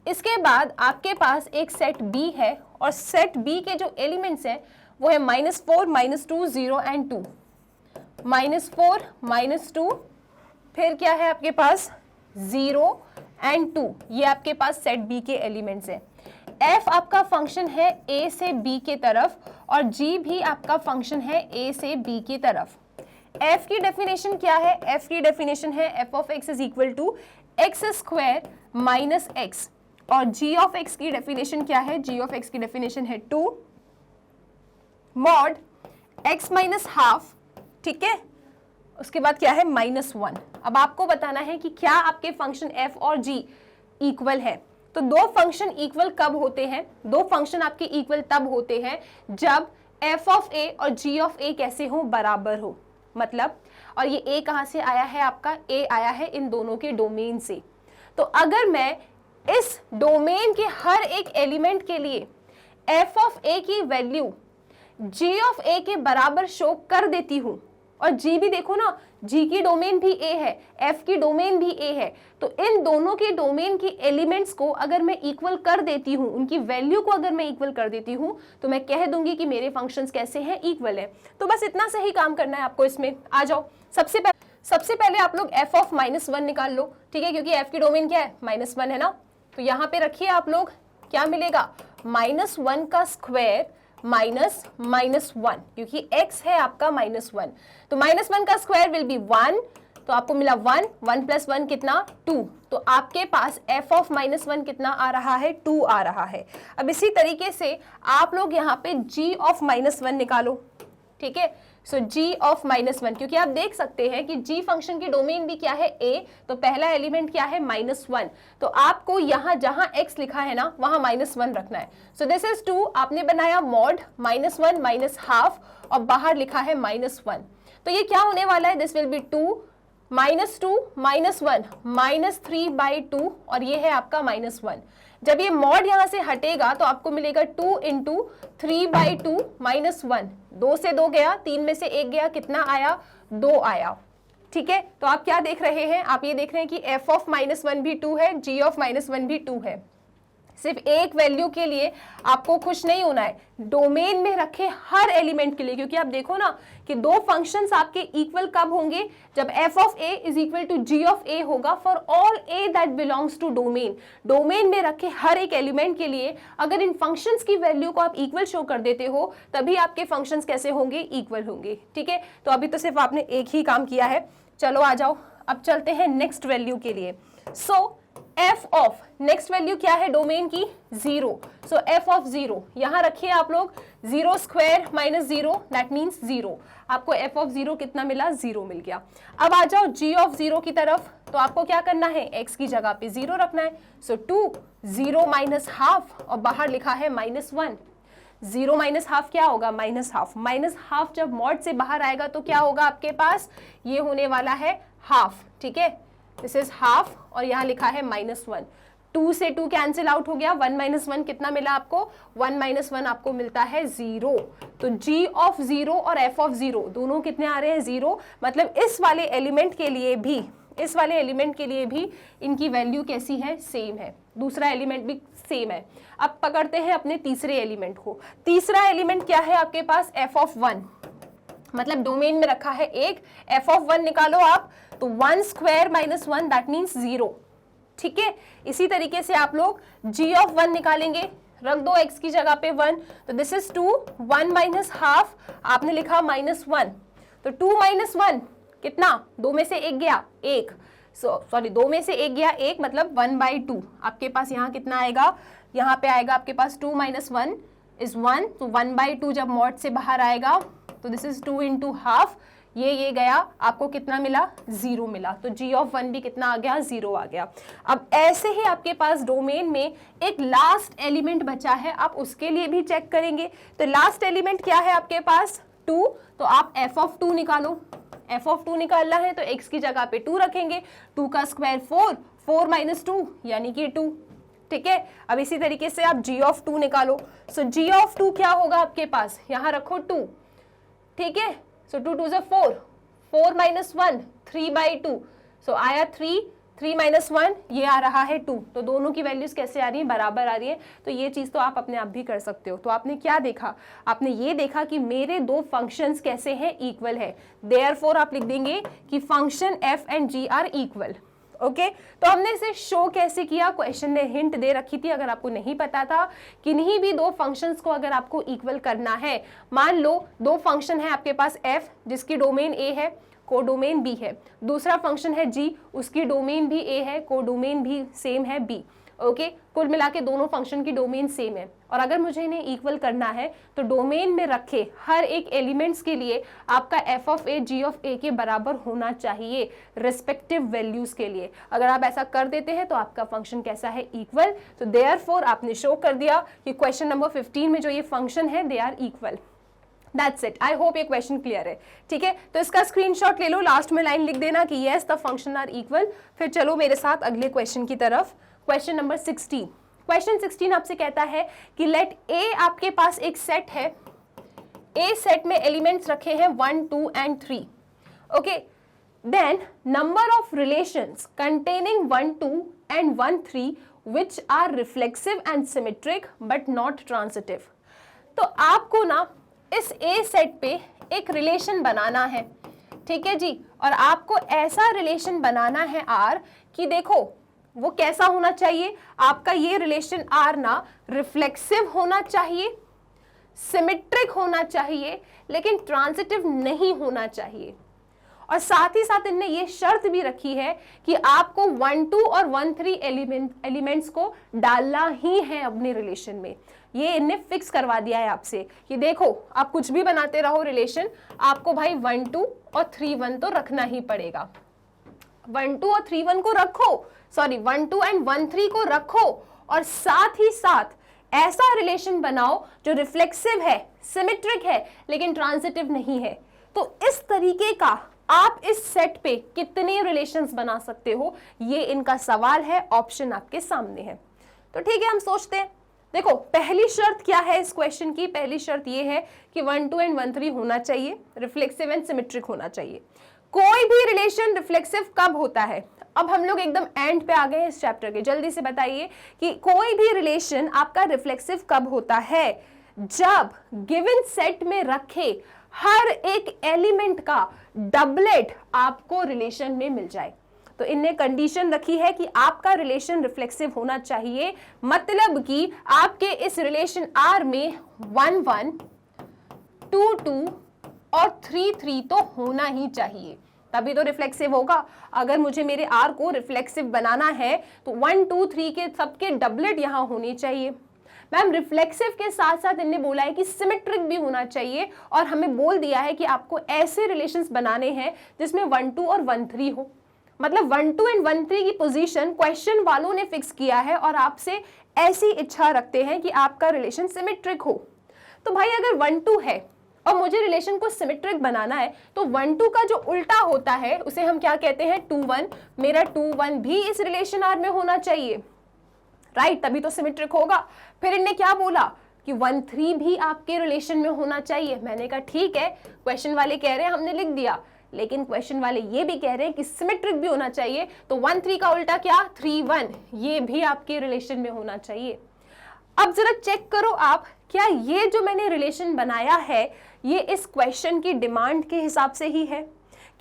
इसके बाद आपके पास एक सेट B है, और सेट B के जो एलिमेंट्स हैं वो है -4 -2 0 एंड 2, -4 -2, फिर क्या है आपके पास 0 एंड 2, ये आपके पास सेट B के एलिमेंट्स हैं। f आपका फंक्शन है A से B के तरफ, और g भी आपका फंक्शन है A से B की तरफ। f की डेफिनेशन क्या है? f की डेफिनेशन है f of x is equal to x square minus x, और g ऑफ x की डेफिनेशन क्या है? g ऑफ x की डेफिनेशन है 2 मॉड x माइनस हाफ, ठीक है, उसके बाद क्या है -1। अब आपको बताना है कि क्या आपके फंक्शन f और g इक्वल है। तो दो फंक्शन इक्वल कब होते हैं? दो फंक्शन आपके इक्वल तब होते हैं जब f ऑफ a और g ऑफ a कैसे हो, बराबर हो। मतलब, और ये a कहाँ से आया है आपका? a आया है इन दोनों के डोमेन से। तो अगर मैं इस डोमेन के हर एक एलिमेंट के लिए f ऑफ a की वैल्यू g ऑफ a के बराबर शो कर देती हूं, और g भी देखो ना, g की डोमेन भी a है, f की डोमेन भी a है, तो इन दोनों के डोमेन की एलिमेंट्स को अगर मैं इक्वल कर देती हूं, उनकी वैल्यू को अगर मैं इक्वल कर देती हूं, तो मैं कह दूंगी कि मेरे फंक्शंस कैसे हैं, इक्वल है। तो बस इतना से ही काम करना है आपको इसमें। आ जाओ, सबसे पहले आप लोग f ऑफ -1 निकाल लो, ठीक है, क्योंकि f की डोमेन क्या है, -1 है ना। तो यहाँ पे रखिए आप लोग, क्या मिलेगा, -1 का स्क्वायर माइनस -1, क्योंकि x है आपका -1, तो -1 का स्क्वायर विल बी 1, तो आपको मिला 1, 1 + 1 कितना, 2। तो आपके पास f ऑफ -1 कितना आ रहा है, 2 आ रहा है। अब इसी तरीके से आप लोग यहाँ पे g ऑफ -1 निकालो, ठीक है। सो g ऑफ -1, क्योंकि आप देख सकते हैं कि g फंक्शन की डोमेन भी क्या है a, तो पहला एलिमेंट क्या है -1, तो आपको यहाँ जहां x लिखा है ना वहां -1 रखना है। सो दिस इज 2, आपने बनाया मॉड -1 -½ और बाहर लिखा है -1, तो ये क्या होने वाला है, दिस विल बी 2 -2 -1 -3/2 और ये है आपका -1। जब ये मॉड यहां से हटेगा तो आपको मिलेगा 2 × 3/2 -1, 2 से 2 गया, 3 में से 1 गया, कितना आया, 2 आया। ठीक है, तो आप क्या देख रहे हैं, आप ये देख रहे हैं कि f ऑफ -1 भी 2 है, g ऑफ -1 भी 2 है। सिर्फ एक वैल्यू के लिए आपको खुश नहीं होना है, डोमेन में रखे हर एलिमेंट के लिए, क्योंकि आप देखो ना कि दो फंक्शंस आपके इक्वल कब होंगे, जब f of a is equal to g of a होगा for all a that belongs to domain. Domain में रखे हर एक एलिमेंट के लिए अगर इन फंक्शंस की वैल्यू को आप इक्वल शो कर देते हो तभी आपके फंक्शंस कैसे होंगे, इक्वल होंगे। ठीक है, तो अभी तो सिर्फ आपने एक ही काम किया है। चलो आ जाओ, अब चलते हैं नेक्स्ट वैल्यू के लिए। सो f ऑफ नेक्स्ट वैल्यू क्या है डोमेन की, 0। सो f ऑफ 0 यहां रखिए आप लोग, 0² -0 दैट मीन्स 0। आपको f ऑफ 0 कितना मिला, 0 मिल गया। अब आ जाओ g ऑफ 0 की तरफ, तो आपको क्या करना है, x की जगह पे 0 रखना है। सो 2 0 -½ और बाहर लिखा है -1। 0 -½ क्या होगा, -½ -½ जब मॉड से बाहर आएगा तो क्या होगा आपके पास, ये होने वाला है हाफ। ठीक है, दिस इज हाफ और यहाँ लिखा है -1। 2 से 2 कैंसिल आउट हो गया, 1 -1 कितना मिला आपको, 1 -1 आपको मिलता है 0। तो g ऑफ 0 और f ऑफ 0 दोनों कितने आ रहे हैं, 0। मतलब इस वाले एलिमेंट के लिए भी इनकी वैल्यू कैसी है, सेम है। दूसरा एलिमेंट भी सेम है। अब पकड़ते हैं अपने तीसरे एलिमेंट को। तीसरा एलिमेंट क्या है आपके पास, f ऑफ 1, मतलब डोमेन में रखा है एक, f ऑफ 1 निकालो आप, तो 1² -1 दैट मीन्स 0। ठीक है, इसी तरीके से आप लोग g ऑफ 1 निकालेंगे, रख दो x की जगह पे 1, तो दिस इज 2 1 -½ आपने लिखा -1, तो 2 -1 कितना, 2 में से 1 गया 1, सॉरी 2 में से 1 गया 1, मतलब 1/2 आपके पास यहाँ कितना आएगा, यहाँ पे आएगा आपके पास 2 - 1 इज 1, तो 1/2 जब मॉड से बाहर आएगा तो दिस इज 2 × ½ ये गया, आपको कितना मिला, 0 मिला। तो g ऑफ 1 भी कितना आ गया, 0 आ गया। अब ऐसे ही आपके पास डोमेन में एक लास्ट एलिमेंट बचा है, आप उसके लिए भी चेक करेंगे। तो लास्ट एलिमेंट क्या है आपके पास, 2, तो आप f ऑफ 2 निकालो। f ऑफ 2 निकालना है तो x की जगह पे 2 रखेंगे, 2 का स्क्वायर 4, 4 - 2 यानी कि 2। ठीक है, अब इसी तरीके से आप g ऑफ 2 निकालो। सो g ऑफ 2 क्या होगा आपके पास, यहाँ रखो 2। ठीक है, सो 2 2 4, 4 - 1 3/2, सो आया 3 -1 ये आ रहा है 2। तो दोनों की वैल्यूज कैसे आ रही है, बराबर आ रही है। तो ये चीज तो आप अपने आप भी कर सकते हो। तो आपने क्या देखा, आपने ये देखा कि मेरे दो फंक्शंस कैसे हैं, इक्वल है। देयरफॉर आप लिख देंगे कि function f and g are equal. Okay, तो हमने इसे शो कैसे किया, क्वेश्चन ने हिंट दे रखी थी। अगर आपको नहीं पता था, किन्हीं भी दो फंक्शंस को अगर आपको इक्वल करना है, मान लो दो फंक्शन है आपके पास f जिसकी डोमेन a है, कोडोमेन b है, दूसरा फंक्शन है g उसकी डोमेन भी a है, कोडोमेन भी सेम है b। ओके, कुल मिला के दोनों फंक्शन की डोमेन सेम है, और अगर मुझे इन्हें इक्वल करना है तो डोमेन में रखे हर एक एलिमेंट्स के लिए आपका f of a g of a के बराबर होना चाहिए रिस्पेक्टिव वैल्यूज के लिए। अगर आप ऐसा कर देते हैं तो आपका फंक्शन कैसा है, इक्वल। तो देयरफॉर आपने शो कर दिया कि क्वेश्चन नंबर 15 में जो ये फंक्शन है they are equal. That's it, I hope ये क्वेश्चन क्लियर है। ठीक है, तो इसका स्क्रीनशॉट ले लो, लास्ट में लाइन लिख देना कि yes the function are equal. फिर चलो मेरे साथ अगले क्वेश्चन की तरफ। Question number 16। क्वेश्चन 16 आपसे कहता है कि लेट A आपके पास एक सेट है, A सेट में एलिमेंट्स रखे हैं 1 2 and 3। Okay, then number of relations containing 1 2 and 1 3 which are reflexive and symmetric but not transitive। तो आपको ना इस A सेट पे एक रिलेशन बनाना है, ठीक है जी, और आपको ऐसा रिलेशन बनाना है R कि देखो वो कैसा होना चाहिए, आपका ये रिलेशन R ना रिफ्लेक्सिव होना चाहिए, सिमेट्रिक होना चाहिए, लेकिन ट्रांजिटिव नहीं होना चाहिए। और साथ ही साथ इनने ये शर्त भी रखी है कि आपको 1 2 और 1 3 एलिमेंट्स को डालना ही है अपने रिलेशन में। ये इनने फिक्स करवा दिया है आपसे कि देखो आप कुछ भी बनाते रहो रिलेशन, आपको भाई 1 2 और 3 1 तो रखना ही पड़ेगा। 1 2 और 3 1 को रखो, सॉरी 1 2 एंड 1 3 को रखो, और साथ ही साथ ऐसा रिलेशन बनाओ जो रिफ्लेक्सिव है, सिमेट्रिक है, लेकिन ट्रांजिटिव नहीं है। तो इस तरीके का आप इस सेट पे कितने रिलेशंस बना सकते हो, ये इनका सवाल है, ऑप्शन आपके सामने है। तो ठीक है, हम सोचते हैं। देखो पहली शर्त क्या है इस क्वेश्चन की, पहली शर्त ये है कि 1 2 एंड 1 3 होना चाहिए, रिफ्लेक्सिव एंड सिमेट्रिक होना चाहिए। कोई भी रिलेशन रिफ्लेक्सिव कब होता है? अब हम लोग एकदम एंड पे आ गए हैं इस चैप्टर के, जल्दी से बताइए कि कोई भी रिलेशन आपका रिफ्लेक्सिव कब होता है? जब गिवन सेट में रखे हर एक एलिमेंट का डबलेट आपको रिलेशन में मिल जाए। तो इनने कंडीशन रखी है कि आपका रिलेशन रिफ्लेक्सिव होना चाहिए, मतलब कि आपके इस रिलेशन आर में 1 1 2 2 और 3 3 तो होना ही चाहिए, तभी तो रिफ्लेक्सिव होगा। अगर मुझे मेरे आर को रिफ्लेक्सिव बनाना है तो 1 2 3 के सबके डबलेट यहां होने चाहिए। मैम रिफ्लेक्सिव के साथ साथ इन्होंने बोला है कि सिमेट्रिक भी होना चाहिए, और हमें बोल दिया है कि आपको ऐसे रिलेशंस बनाने हैं जिसमें 1 2 और 1 3 हो। मतलब 1 2 एंड 1 3 की पोजीशन क्वेश्चन वालों ने फिक्स किया है और आपसे ऐसी इच्छा रखते हैं कि आपका रिलेशन सिमेट्रिक हो। तो भाई अगर 1 2 है और मुझे रिलेशन को सिमेट्रिक बनाना है तो 1 2 का जो उल्टा होता है उसे हम क्या कहते हैं? 2 1। मेरा 2 1 भी इस रिलेशन आर में होना चाहिए, राइट, तभी तो सिमेट्रिक होगा। फिर इनने क्या बोला कि 1 3 भी आपके रिलेशन में होना चाहिए। मैंने कहा ठीक है, क्वेश्चन वाले कह रहे हैं, हमने लिख दिया, लेकिन क्वेश्चन वाले ये भी कह रहे हैं कि सिमेट्रिक भी होना चाहिए, तो 1 3 का उल्टा क्या? 3 1, ये भी आपके रिलेशन में होना चाहिए। अब जरा चेक करो आप, क्या ये जो मैंने रिलेशन बनाया है ये इस क्वेश्चन की डिमांड के हिसाब से ही है?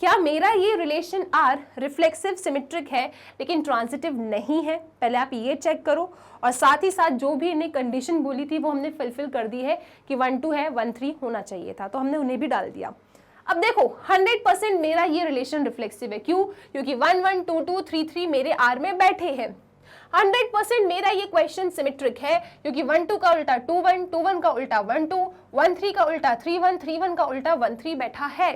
क्या मेरा ये रिलेशन आर रिफ्लेक्सिव सिमेट्रिक है लेकिन ट्रांजिटिव नहीं है? पहले आप ये चेक करो, और साथ ही साथ जो भी इन्हें कंडीशन बोली थी वो हमने फुलफिल कर दी है कि 1 2 है, 1 3 होना चाहिए था, तो हमने उन्हें भी डाल दिया। अब देखो 100% मेरा ये रिलेशन रिफ्लेक्सिव है। क्यों? क्योंकि 1 1 2 2 3 3 मेरे आर में बैठे हैं। 100% मेरा ये क्वेश्चन सिमेट्रिक है क्योंकि 1 2 का उल्टा 2 1, 2 1 का उल्टा 1 2, 1 3 का उल्टा 3 1, 3 1 का उल्टा 1 3 बैठा है।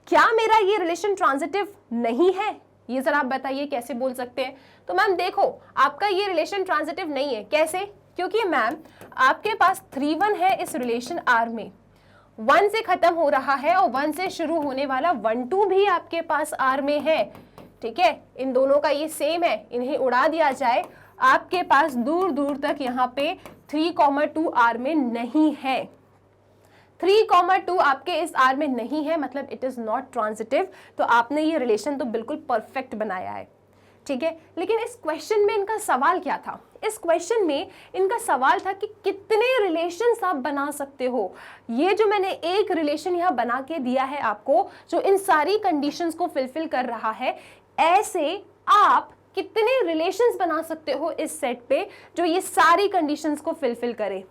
क्या मेरा ये रिलेशन ट्रांजिटिव नहीं है? ये जरा आप बताइए कैसे बोल सकते हैं? तो मैम देखो आपका ये रिलेशन ट्रांजिटिव नहीं है। कैसे? क्योंकि मैम आपके पास 3 1 है इस रिलेशन आर में, 1 से खत्म हो रहा है और 1 से शुरू होने वाला 1 2 भी आपके पास आर में है। ठीक है, इन दोनों का ये सेम है, इन्हें उड़ा दिया जाए, आपके पास दूर दूर तक यहाँ पे 3 2 आर में नहीं है। 3 2 आपके इस आर में नहीं है, मतलब इट इज नॉट ट्रांजिटिव। तो आपने ये रिलेशन तो बिल्कुल परफेक्ट बनाया है। ठीक है, लेकिन इस क्वेश्चन में इनका सवाल क्या था? इस क्वेश्चन में इनका सवाल था कि कितने रिलेशंस आप बना सकते हो। ये जो मैंने एक रिलेशन यहाँ बना के दिया है आपको, जो इन सारी कंडीशंस को फुलफिल कर रहा है, ऐसे आप कितने रिलेशंस बना सकते हो इस सेट पे जो ये सारी कंडीशंस को फुलफिल करे?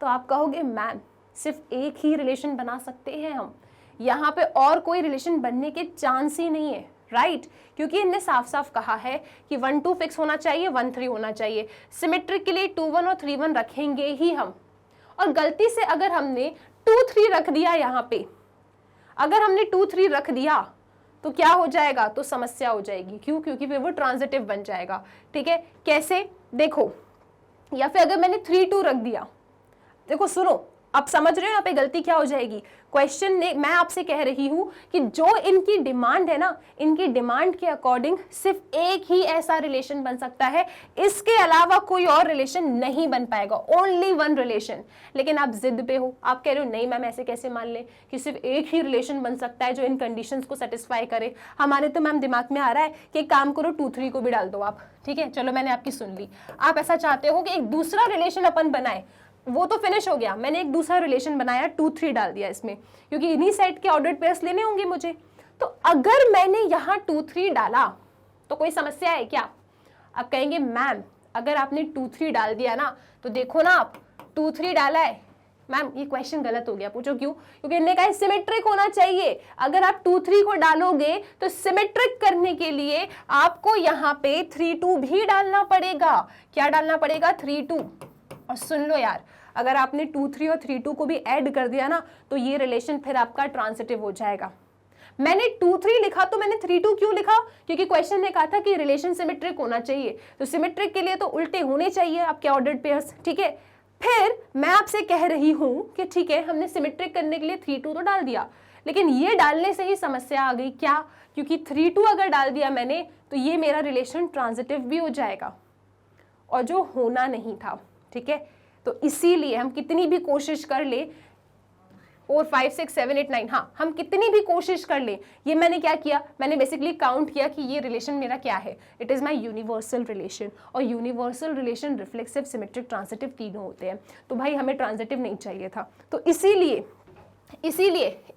तो आप कहोगे मैम सिर्फ एक ही रिलेशन बना सकते हैं हम, यहाँ पे और कोई रिलेशन बनने के चांस ही नहीं है, राइट? क्योंकि इनने साफ साफ कहा है कि 1 2 फिक्स होना चाहिए, 1 3 होना चाहिए। सिमेट्रिक के लिए 2 1 और 3 1 रखेंगे ही हम, और गलती से अगर हमने 2 3 रख दिया यहाँ पे, अगर हमने 2 3 रख दिया तो क्या हो जाएगा? तो समस्या हो जाएगी। क्यों? क्योंकि फिर वो ट्रांजिटिव बन जाएगा। ठीक है, कैसे? देखो, या फिर अगर मैंने 3 2 रख दिया, देखो सुनो, आप समझ रहे हो यहाँ पे गलती क्या हो जाएगी? क्वेश्चन ने, मैं आपसे कह रही हूँ कि जो इनकी डिमांड है ना, इनकी डिमांड के अकॉर्डिंग सिर्फ एक ही ऐसा रिलेशन बन सकता है, इसके अलावा कोई और रिलेशन नहीं बन पाएगा, ओनली 1 रिलेशन। लेकिन आप जिद पे हो, आप कह रहे हो नहीं मैम ऐसे कैसे मान ले कि सिर्फ एक ही रिलेशन बन सकता है जो इन कंडीशंस को सेटिस्फाई करे। हमारे तो मैम दिमाग में आ रहा है कि एक काम करो 2 3 को भी डाल दो आप। ठीक है, चलो मैंने आपकी सुन ली। आप ऐसा चाहते हो कि एक दूसरा रिलेशन अपन बनाए, वो तो फिनिश हो गया, मैंने एक दूसरा रिलेशन बनाया, 2 3 डाल दिया इसमें, क्योंकि इन्हीं सेट के ऑर्डर्ड पेयर्स लेने होंगे मुझे। तो अगर मैंने यहाँ 2 3 डाला तो कोई समस्या है क्या? आप कहेंगे मैम अगर आपने 2 3 डाल दिया ना, तो देखो ना आप 2 3 डाला है, मैम ये क्वेश्चन गलत हो गया। पूछो क्यों? क्योंकि इन्होंने कहा सिमेट्रिक होना चाहिए। अगर आप 2 3 को डालोगे तो सिमेट्रिक करने के लिए आपको यहाँ पे 3 2 भी डालना पड़ेगा। क्या डालना पड़ेगा? 3 2। और सुन लो यार, अगर आपने 2 3 और 3 2 को भी ऐड कर दिया ना तो ये रिलेशन फिर आपका ट्रांजिटिव हो जाएगा। मैंने 2 3 लिखा तो मैंने 3 2 क्यों लिखा? क्योंकि क्वेश्चन ने कहा था कि रिलेशन सिमेट्रिक होना चाहिए, तो सिमेट्रिक के लिए तो उल्टे होने चाहिए आपके ऑर्डर्ड पेयर्स। ठीक है, फिर मैं आपसे कह रही हूं कि ठीक है हमने सिमेट्रिक करने के लिए 3 2 तो डाल दिया, लेकिन ये डालने से ही समस्या आ गई। क्या? क्योंकि 3 2 अगर डाल दिया मैंने तो ये मेरा रिलेशन ट्रांजिटिव भी हो जाएगा, और जो होना नहीं था। ठीक है, तो इसीलिए हम कितनी भी कोशिश कर ले 4 5 6 7 8 9, हाँ हम कितनी भी कोशिश कर ले, ये मैंने क्या किया, मैंने बेसिकली काउंट किया कि ये रिलेशन मेरा क्या है, it is my universal relation. और universal relation reflexive, symmetric, transitive तीनों होते हैं। तो भाई हमें ट्रांजिटिव नहीं चाहिए था, तो इसीलिए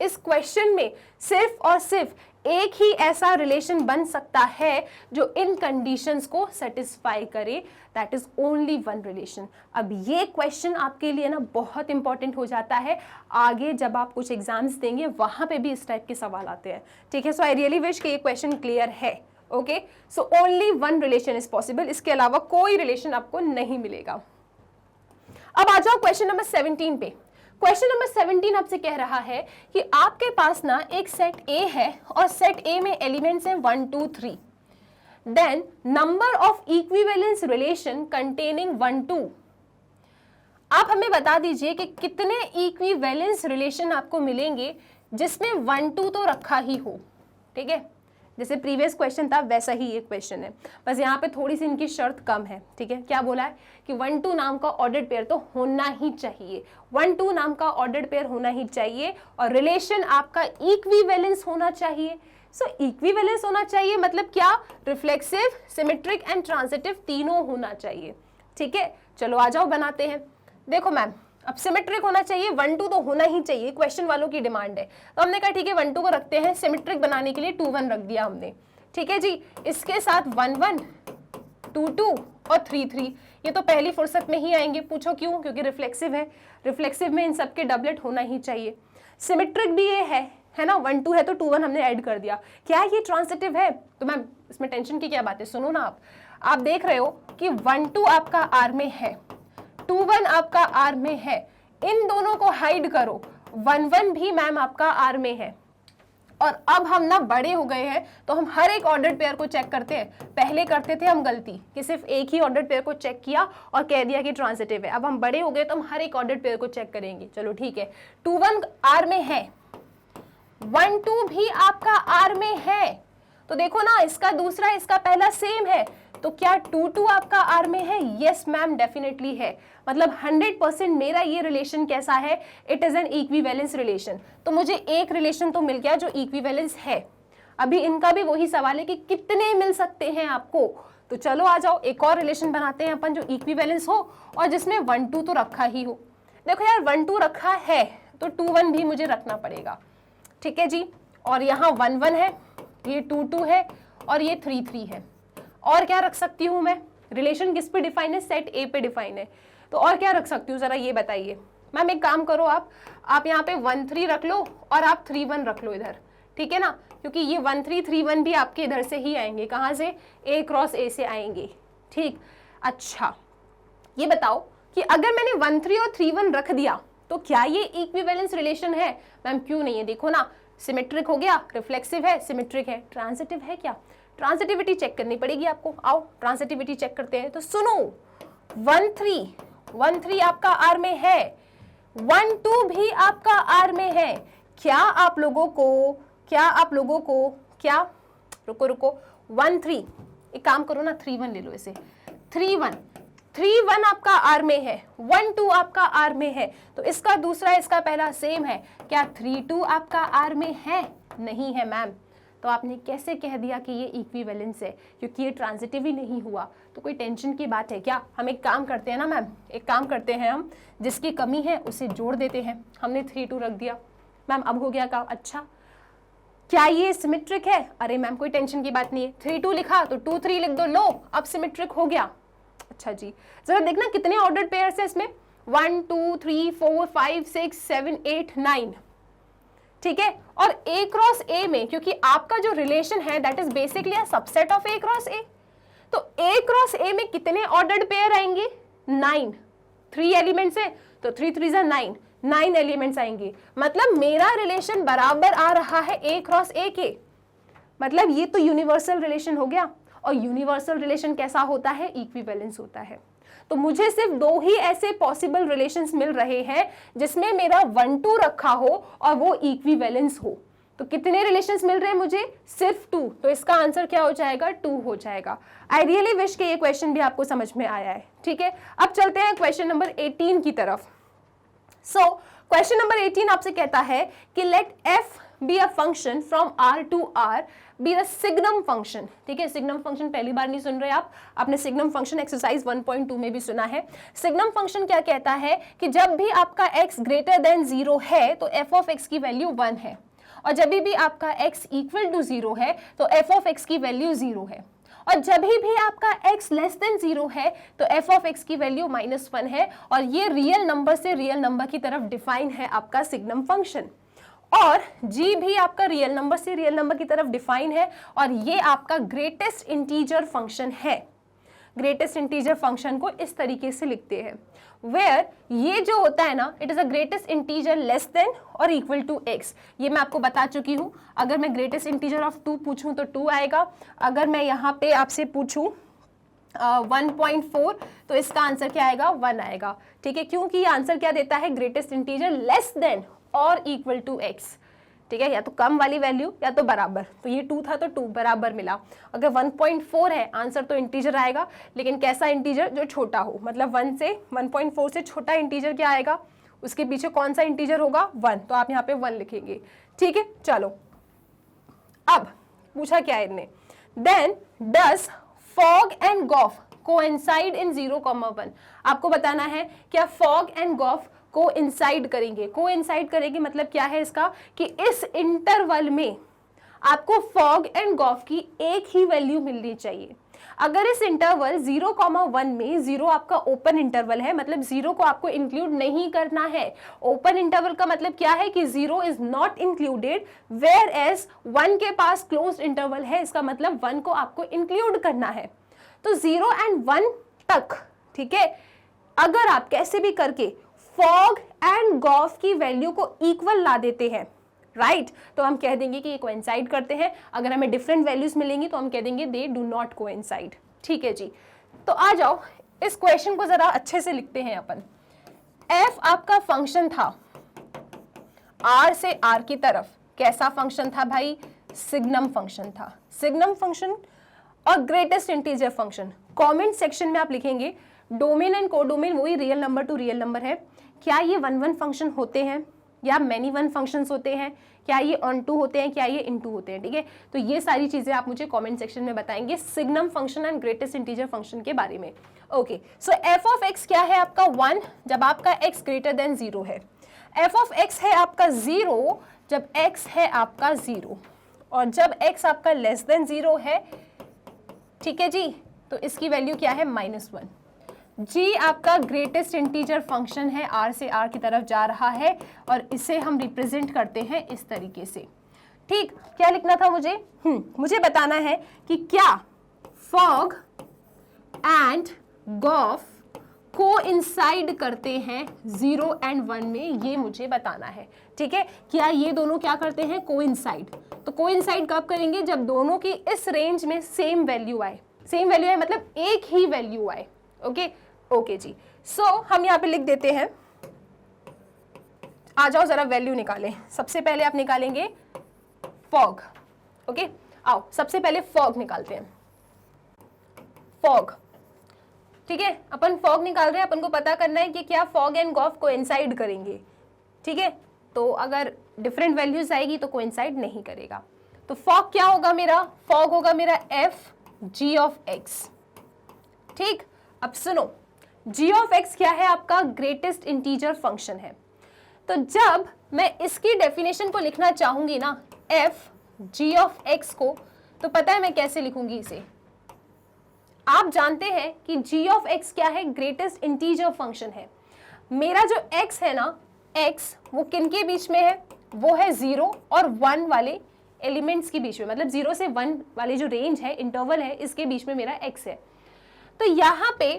इस क्वेश्चन में सिर्फ और सिर्फ एक ही ऐसा रिलेशन बन सकता है जो इन कंडीशंस को सेटिस्फाई करे, that is only one relation. अब ये क्वेश्चन आपके लिए ना बहुत इंपॉर्टेंट हो जाता है आगे जब आप कुछ एग्जाम्स देंगे, वहां पे भी इस टाइप के सवाल आते हैं। ठीक है, सो आई रियली विश कि ये क्वेश्चन क्लियर है। Okay, so only one relation is possible, इसके अलावा कोई रिलेशन आपको नहीं मिलेगा। अब आ जाओ क्वेश्चन नंबर 17 पे। क्वेश्चन नंबर 17 आपसे कह रहा है कि आपके पास ना एक सेट ए है और सेट ए में एलिमेंट्स हैं 1 2 3, then number of equivalence relation containing 1 2। आप हमें बता दीजिए कि कितने इक्विवेलेंस रिलेशन आपको मिलेंगे जिसमें 1 2 तो रखा ही हो। ठीक है, जैसे प्रीवियस क्वेश्चन था वैसा ही ये क्वेश्चन है, बस यहाँ पे थोड़ी सी इनकी शर्त कम है। ठीक है, क्या बोला है कि 1 2 नाम का ऑर्डर्ड पेयर तो होना ही चाहिए, 1 2 नाम का ऑर्डर्ड पेयर होना ही चाहिए, और रिलेशन आपका इक्विवेलेंस होना चाहिए। सो इक्विवेलेंस होना चाहिए मतलब क्या? रिफ्लेक्सिव, सिमेट्रिक एंड ट्रांजिटिव तीनों होना चाहिए। ठीक है, चलो आ जाओ बनाते हैं। देखो मैम, अब सिमेट्रिक होना चाहिए, 1 2 तो होना ही चाहिए, क्वेश्चन वालों की डिमांड है, तो हमने कहा ठीक है 1 2 को रखते हैं, सिमेट्रिक बनाने के लिए 2 1 रख दिया हमने। ठीक है जी, इसके साथ 1 1 2 2 और 3 3, ये तो पहली फुर्सत में ही आएंगे। पूछो क्यों? क्योंकि रिफ्लेक्सिव है, रिफ्लेक्सिव में इन सबके डबलेट होना ही चाहिए। सिमेट्रिक भी ये है ना, 1 2 है तो 2 1 हमने ऐड कर दिया। क्या ये ट्रांजिटिव है? तो मैम इसमें टेंशन की क्या बात है, सुनो ना, आप देख रहे हो कि 1 2 आपका आर में है, 2 1 आपका आर में है, इन दोनों को हाइड करो, 1 1 भी मैम आपका आर में है। और अब हम ना बड़े हो गए हैं तो हम हर एक ऑर्डर्ड पेयर को चेक करते हैं। पहले करते थे हम गलती कि सिर्फ एक ही ऑर्डर्ड पेयर को चेक किया और कह दिया कि ट्रांजिटिव है। अब हम बड़े हो गए तो हम हर एक ऑर्डर्ड पेयर को चेक करेंगे। चलो ठीक है, 2 1 आर में है, 1 2 भी आपका आर में है, तो देखो ना इसका दूसरा इसका पहला सेम है, तो क्या 2 2 आपका आर में है? यस मैम, डेफिनेटली है। मतलब 100% मेरा ये रिलेशन कैसा है? It is an equivalence relation. तो मुझे एक रिलेशन तो मिल गया जो इक्विवेलेंस है। अभी इनका भी वही सवाल है कि कितने मिल सकते हैं आपको। तो चलो आ जाओ, एक और रिलेशन बनाते हैं अपन जो इक्विवेलेंस हो और जिसमें 1 2 तो रखा ही हो। देखो यार 1 2 रखा है तो 2 1 भी मुझे रखना पड़ेगा। ठीक है जी, और यहाँ 1 1 है, ये 2 2 है और ये 3 3 है। और क्या रख सकती हूँ मैं? रिलेशन किस पे डिफाइन है? सेट ए पे डिफाइन है, तो और क्या रख सकती हूँ जरा ये बताइए। मैम एक काम करो, आप यहाँ पे 1 3 रख लो और आप 3 1 रख लो इधर। ठीक है ना, क्योंकि ये 1 3 3 1 भी आपके इधर से ही आएंगे। कहाँ से? ए क्रॉस ए से आएंगे। ठीक, अच्छा ये बताओ कि अगर मैंने 1 3 और 3 1 रख दिया तो क्या ये इक्विवेलेंस रिलेशन है? मैम क्यों नहीं है, देखो ना, सिमेट्रिक हो गया, रिफ्लेक्सिव है, सिमेट्रिक है, ट्रांजिटिव है क्या? ट्रांजिटिविटी चेक करनी पड़ेगी आपको। आओ ट्रांजिटिविटी चेक करते हैं। तो सुनो, 1 3 आपका आर में है, 1 2 भी आपका आर में है। क्या आप लोगों को क्या, रुको 1 3, एक काम करो ना, 3 1 ले लो इसे, 3 1 आपका आर में है, 1 2 आपका आर में है, तो इसका दूसरा इसका पहला सेम है। क्या 3 2 आपका आर में है? नहीं है मैम। तो आपने कैसे कह दिया कि ये इक्विवेलेंस है? क्योंकि ये ट्रांजिटिव ही नहीं हुआ। तो कोई टेंशन की बात है क्या? हम एक काम करते हैं ना मैम, एक काम करते हैं, हम जिसकी कमी है उसे जोड़ देते हैं। हमने 3 2 रख दिया मैम, अब हो गया काम। अच्छा क्या ये सिमेट्रिक है? अरे मैम कोई टेंशन की बात नहीं है, 3 2 लिखा तो 2 3 लिख दो, लो अब सिमेट्रिक हो गया। अच्छा जी, जरा देखना कितने ऑर्डर्ड पेयर्स है इसमें, 1 2 3 4 5 6 7 8 9, ठीक है। और A क्रॉस A में क्योंकि आपका जो रिलेशन है that is basically a subset of A cross A, तो A क्रॉस A में कितने ऑर्डर्ड पेयर आएंगे? 9, 3 एलिमेंट्स है तो 3 3 जा 9, 9 एलिमेंट्स आएंगे। मतलब मेरा रिलेशन बराबर आ रहा है A क्रॉस A के, मतलब ये तो यूनिवर्सल रिलेशन हो गया। और यूनिवर्सल रिलेशन कैसा होता है? इक्विवेलेंस होता है। तो मुझे सिर्फ 2 ही ऐसे पॉसिबल रिलेशंस मिल रहे हैं जिसमें मेरा 1 2 रखा हो और वो इक्विवेलेंस हो। तो कितने रिलेशंस मिल रहे हैं मुझे? सिर्फ 2। तो इसका आंसर क्या हो जाएगा? 2 हो जाएगा। आई रियली विश कि ये क्वेश्चन भी आपको समझ में आया है, ठीक है। अब चलते हैं क्वेश्चन नंबर 18 की तरफ। सो क्वेश्चन नंबर 18 आपसे कहता है कि let f be a function from R to R be the signum function, ठीक है। सिग्नम फंक्शन पहली बार नहीं सुन रहे आप, आपने सिग्नम फंक्शन एक्सरसाइज 1.2 में भी सुना है। सिग्नम फंक्शन क्या कहता है कि जब भी आपका x ग्रेटर देन 0 है तो f ऑफ x की वैल्यू 1 है, और जब भी आपका x इक्वल टू 0 है तो f ऑफ x की वैल्यू 0 है, और जब भी आपका x लेस देन 0 है तो f ऑफ x की वैल्यू -1 है। और ये रियल नंबर से रियल नंबर की तरफ डिफाइन है आपका सिग्नम फंक्शन, और g भी आपका रियल नंबर से रियल नंबर की तरफ डिफाइन है, और ये आपका ग्रेटेस्ट इंटीजर फंक्शन है। ग्रेटेस्ट इंटीजर फंक्शन को इस तरीके से लिखते हैं वेयर ये जो होता है ना, it is a greatest integer less than और इक्वल टू x। ये मैं आपको बता चुकी हूँ। अगर मैं ग्रेटेस्ट इंटीजर ऑफ 2 पूछूं तो 2 आएगा। अगर मैं यहाँ पे आपसे पूछूं 1.4 तो इसका आंसर क्या आएगा? 1 आएगा, ठीक है। क्योंकि ये आंसर क्या देता है? ग्रेटेस्ट इंटीजर लेस देन और इक्वल टू x, ठीक है। या तो कम वाली वैल्यू या तो बराबर। तो ये 2 था तो 2 बराबर मिला। अगर 1.4 है आंसर तो इंटीजर आएगा, लेकिन कैसा इंटीजर? जो छोटा हो, मतलब 1.4 से छोटा इंटीजर क्या आएगा? उसके पीछे कौन सा इंटीजर होगा? 1। तो आप यहाँ पे 1 लिखेंगे, ठीक है। चलो अब पूछा क्या है इनने, then does fog and gof coincide in 0,1। आपको बताना है क्या fog and gof coincide करेंगे। को इंसाइड करेंगे मतलब क्या है इसका, कि इस इंटरवल में आपको फॉग एंड गॉफ की एक ही वैल्यू मिलनी चाहिए। अगर इस इंटरवल 0,1 में 0 आपका ओपन इंटरवल है, मतलब 0 को आपको इंक्लूड नहीं करना है। ओपन इंटरवल का मतलब क्या है कि 0 is not included, whereas 1 के पास क्लोज्ड इंटरवल है, इसका मतलब 1 को आपको इंक्लूड करना है। तो 0 एंड 1 तक, ठीक है, अगर आप कैसे भी करके फॉग एंड गॉफ की वैल्यू को इक्वल ला देते हैं, राइट, तो हम कह देंगे कि ये कोइंसाइड करते हैं। अगर हमें डिफरेंट वैल्यूज मिलेंगी तो हम कह देंगे दे डू नॉट कोइंसाइड, ठीक है जी। तो आ जाओ इस क्वेश्चन को जरा अच्छे से लिखते हैं अपन। एफ आपका फंक्शन था आर से आर की तरफ, कैसा फंक्शन था भाई? सिग्नम फंक्शन था। सिग्नम फंक्शन और greatest integer function. Comment section में आप लिखेंगे डोमेन एंड कोडोमेन वही real number two real number है। क्या ये 1 फंक्शन होते हैं या मैनी 1 फंक्शंस होते हैं? क्या ये ऑन टू होते हैं? क्या ये इन टू होते हैं? ठीक है, तो ये सारी चीजें आप मुझे कमेंट सेक्शन में बताएंगे signum function and greatest integer function के बारे में। Okay, so F of x क्या है आपका? 1 जब आपका एक्स ग्रेटर देन 0 है। एफ ऑफ एक्स है आपका 0 जब एक्स है आपका 0, और जब एक्स आपका लेस देन 0 है, ठीक है जी, तो इसकी वैल्यू क्या है? -1। जी आपका ग्रेटेस्ट इंटीजर फंक्शन है, आर से आर की तरफ जा रहा है, और इसे हम रिप्रेजेंट करते हैं इस तरीके से। ठीक, क्या लिखना था मुझे? मुझे बताना है कि क्या फॉग एंड गॉफ कोइंसाइड करते हैं 0 एंड 1 में, ये मुझे बताना है। ठीक है, क्या ये दोनों क्या करते हैं? कोइंसाइड। तो कोइंसाइड कब करेंगे? जब दोनों की इस रेंज में सेम वैल्यू आए। सेम वैल्यू आए मतलब एक ही वैल्यू आए। ओके ओके जी, सो हम यहाँ पे लिख देते हैं, आ जाओ जरा वैल्यू निकालें। सबसे पहले आप निकालेंगे फॉग। ओके, आओ सबसे पहले फॉग निकालते हैं। फॉग, ठीक है, अपन फॉग निकाल रहे हैं। अपन को पता करना है कि क्या फॉग एंड गॉफ कोइंसाइड करेंगे। ठीक है, तो अगर डिफरेंट वैल्यूज आएगी तो कोइंसाइड नहीं करेगा। तो फॉग क्या होगा मेरा? फॉग होगा मेरा एफ जी ऑफ एक्स। ठीक, अब सुनो, g ऑफ x क्या है? आपका ग्रेटेस्ट इंटीजर फंक्शन है। तो जब मैं इसकी डेफिनेशन को लिखना चाहूंगी ना, f g ऑफ x को, तो पता है मैं कैसे लिखूंगी इसे? आप जानते हैं कि g ऑफ x क्या है? ग्रेटेस्ट इंटीजर फंक्शन है। मेरा जो x है ना, x वो किन के बीच में है, वो है 0 और 1 वाले एलिमेंट्स के बीच में, मतलब 0 से 1 वाले जो रेंज है, इंटरवल है, इसके बीच में मेरा x है। तो यहाँ पे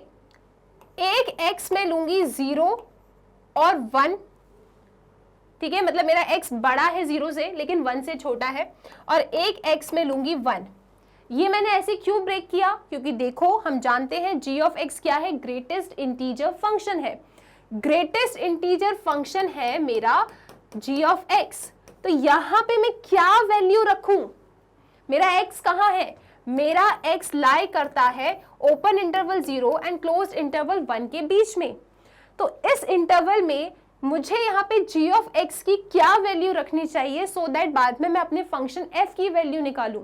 एक x मैं लूंगी 0 और 1, ठीक है, मतलब मेरा x बड़ा है 0 से लेकिन 1 से छोटा है, और एक x मैं लूंगी 1। ये मैंने ऐसे क्यों ब्रेक किया, क्योंकि देखो हम जानते हैं g ऑफ x क्या है, ग्रेटेस्ट इंटीजर फंक्शन है, ग्रेटेस्ट इंटीजर फंक्शन है मेरा g ऑफ x। तो यहां पे मैं क्या वैल्यू रखूं, मेरा x कहां है, मेरा x लाई करता है open interval 0 and close interval 1 के बीच में। तो इस इंटरवल में मुझे यहाँ पे g ऑफ x की क्या वैल्यू रखनी चाहिए, सो दैट बाद में मैं अपने फंक्शन f की वैल्यू निकालूं।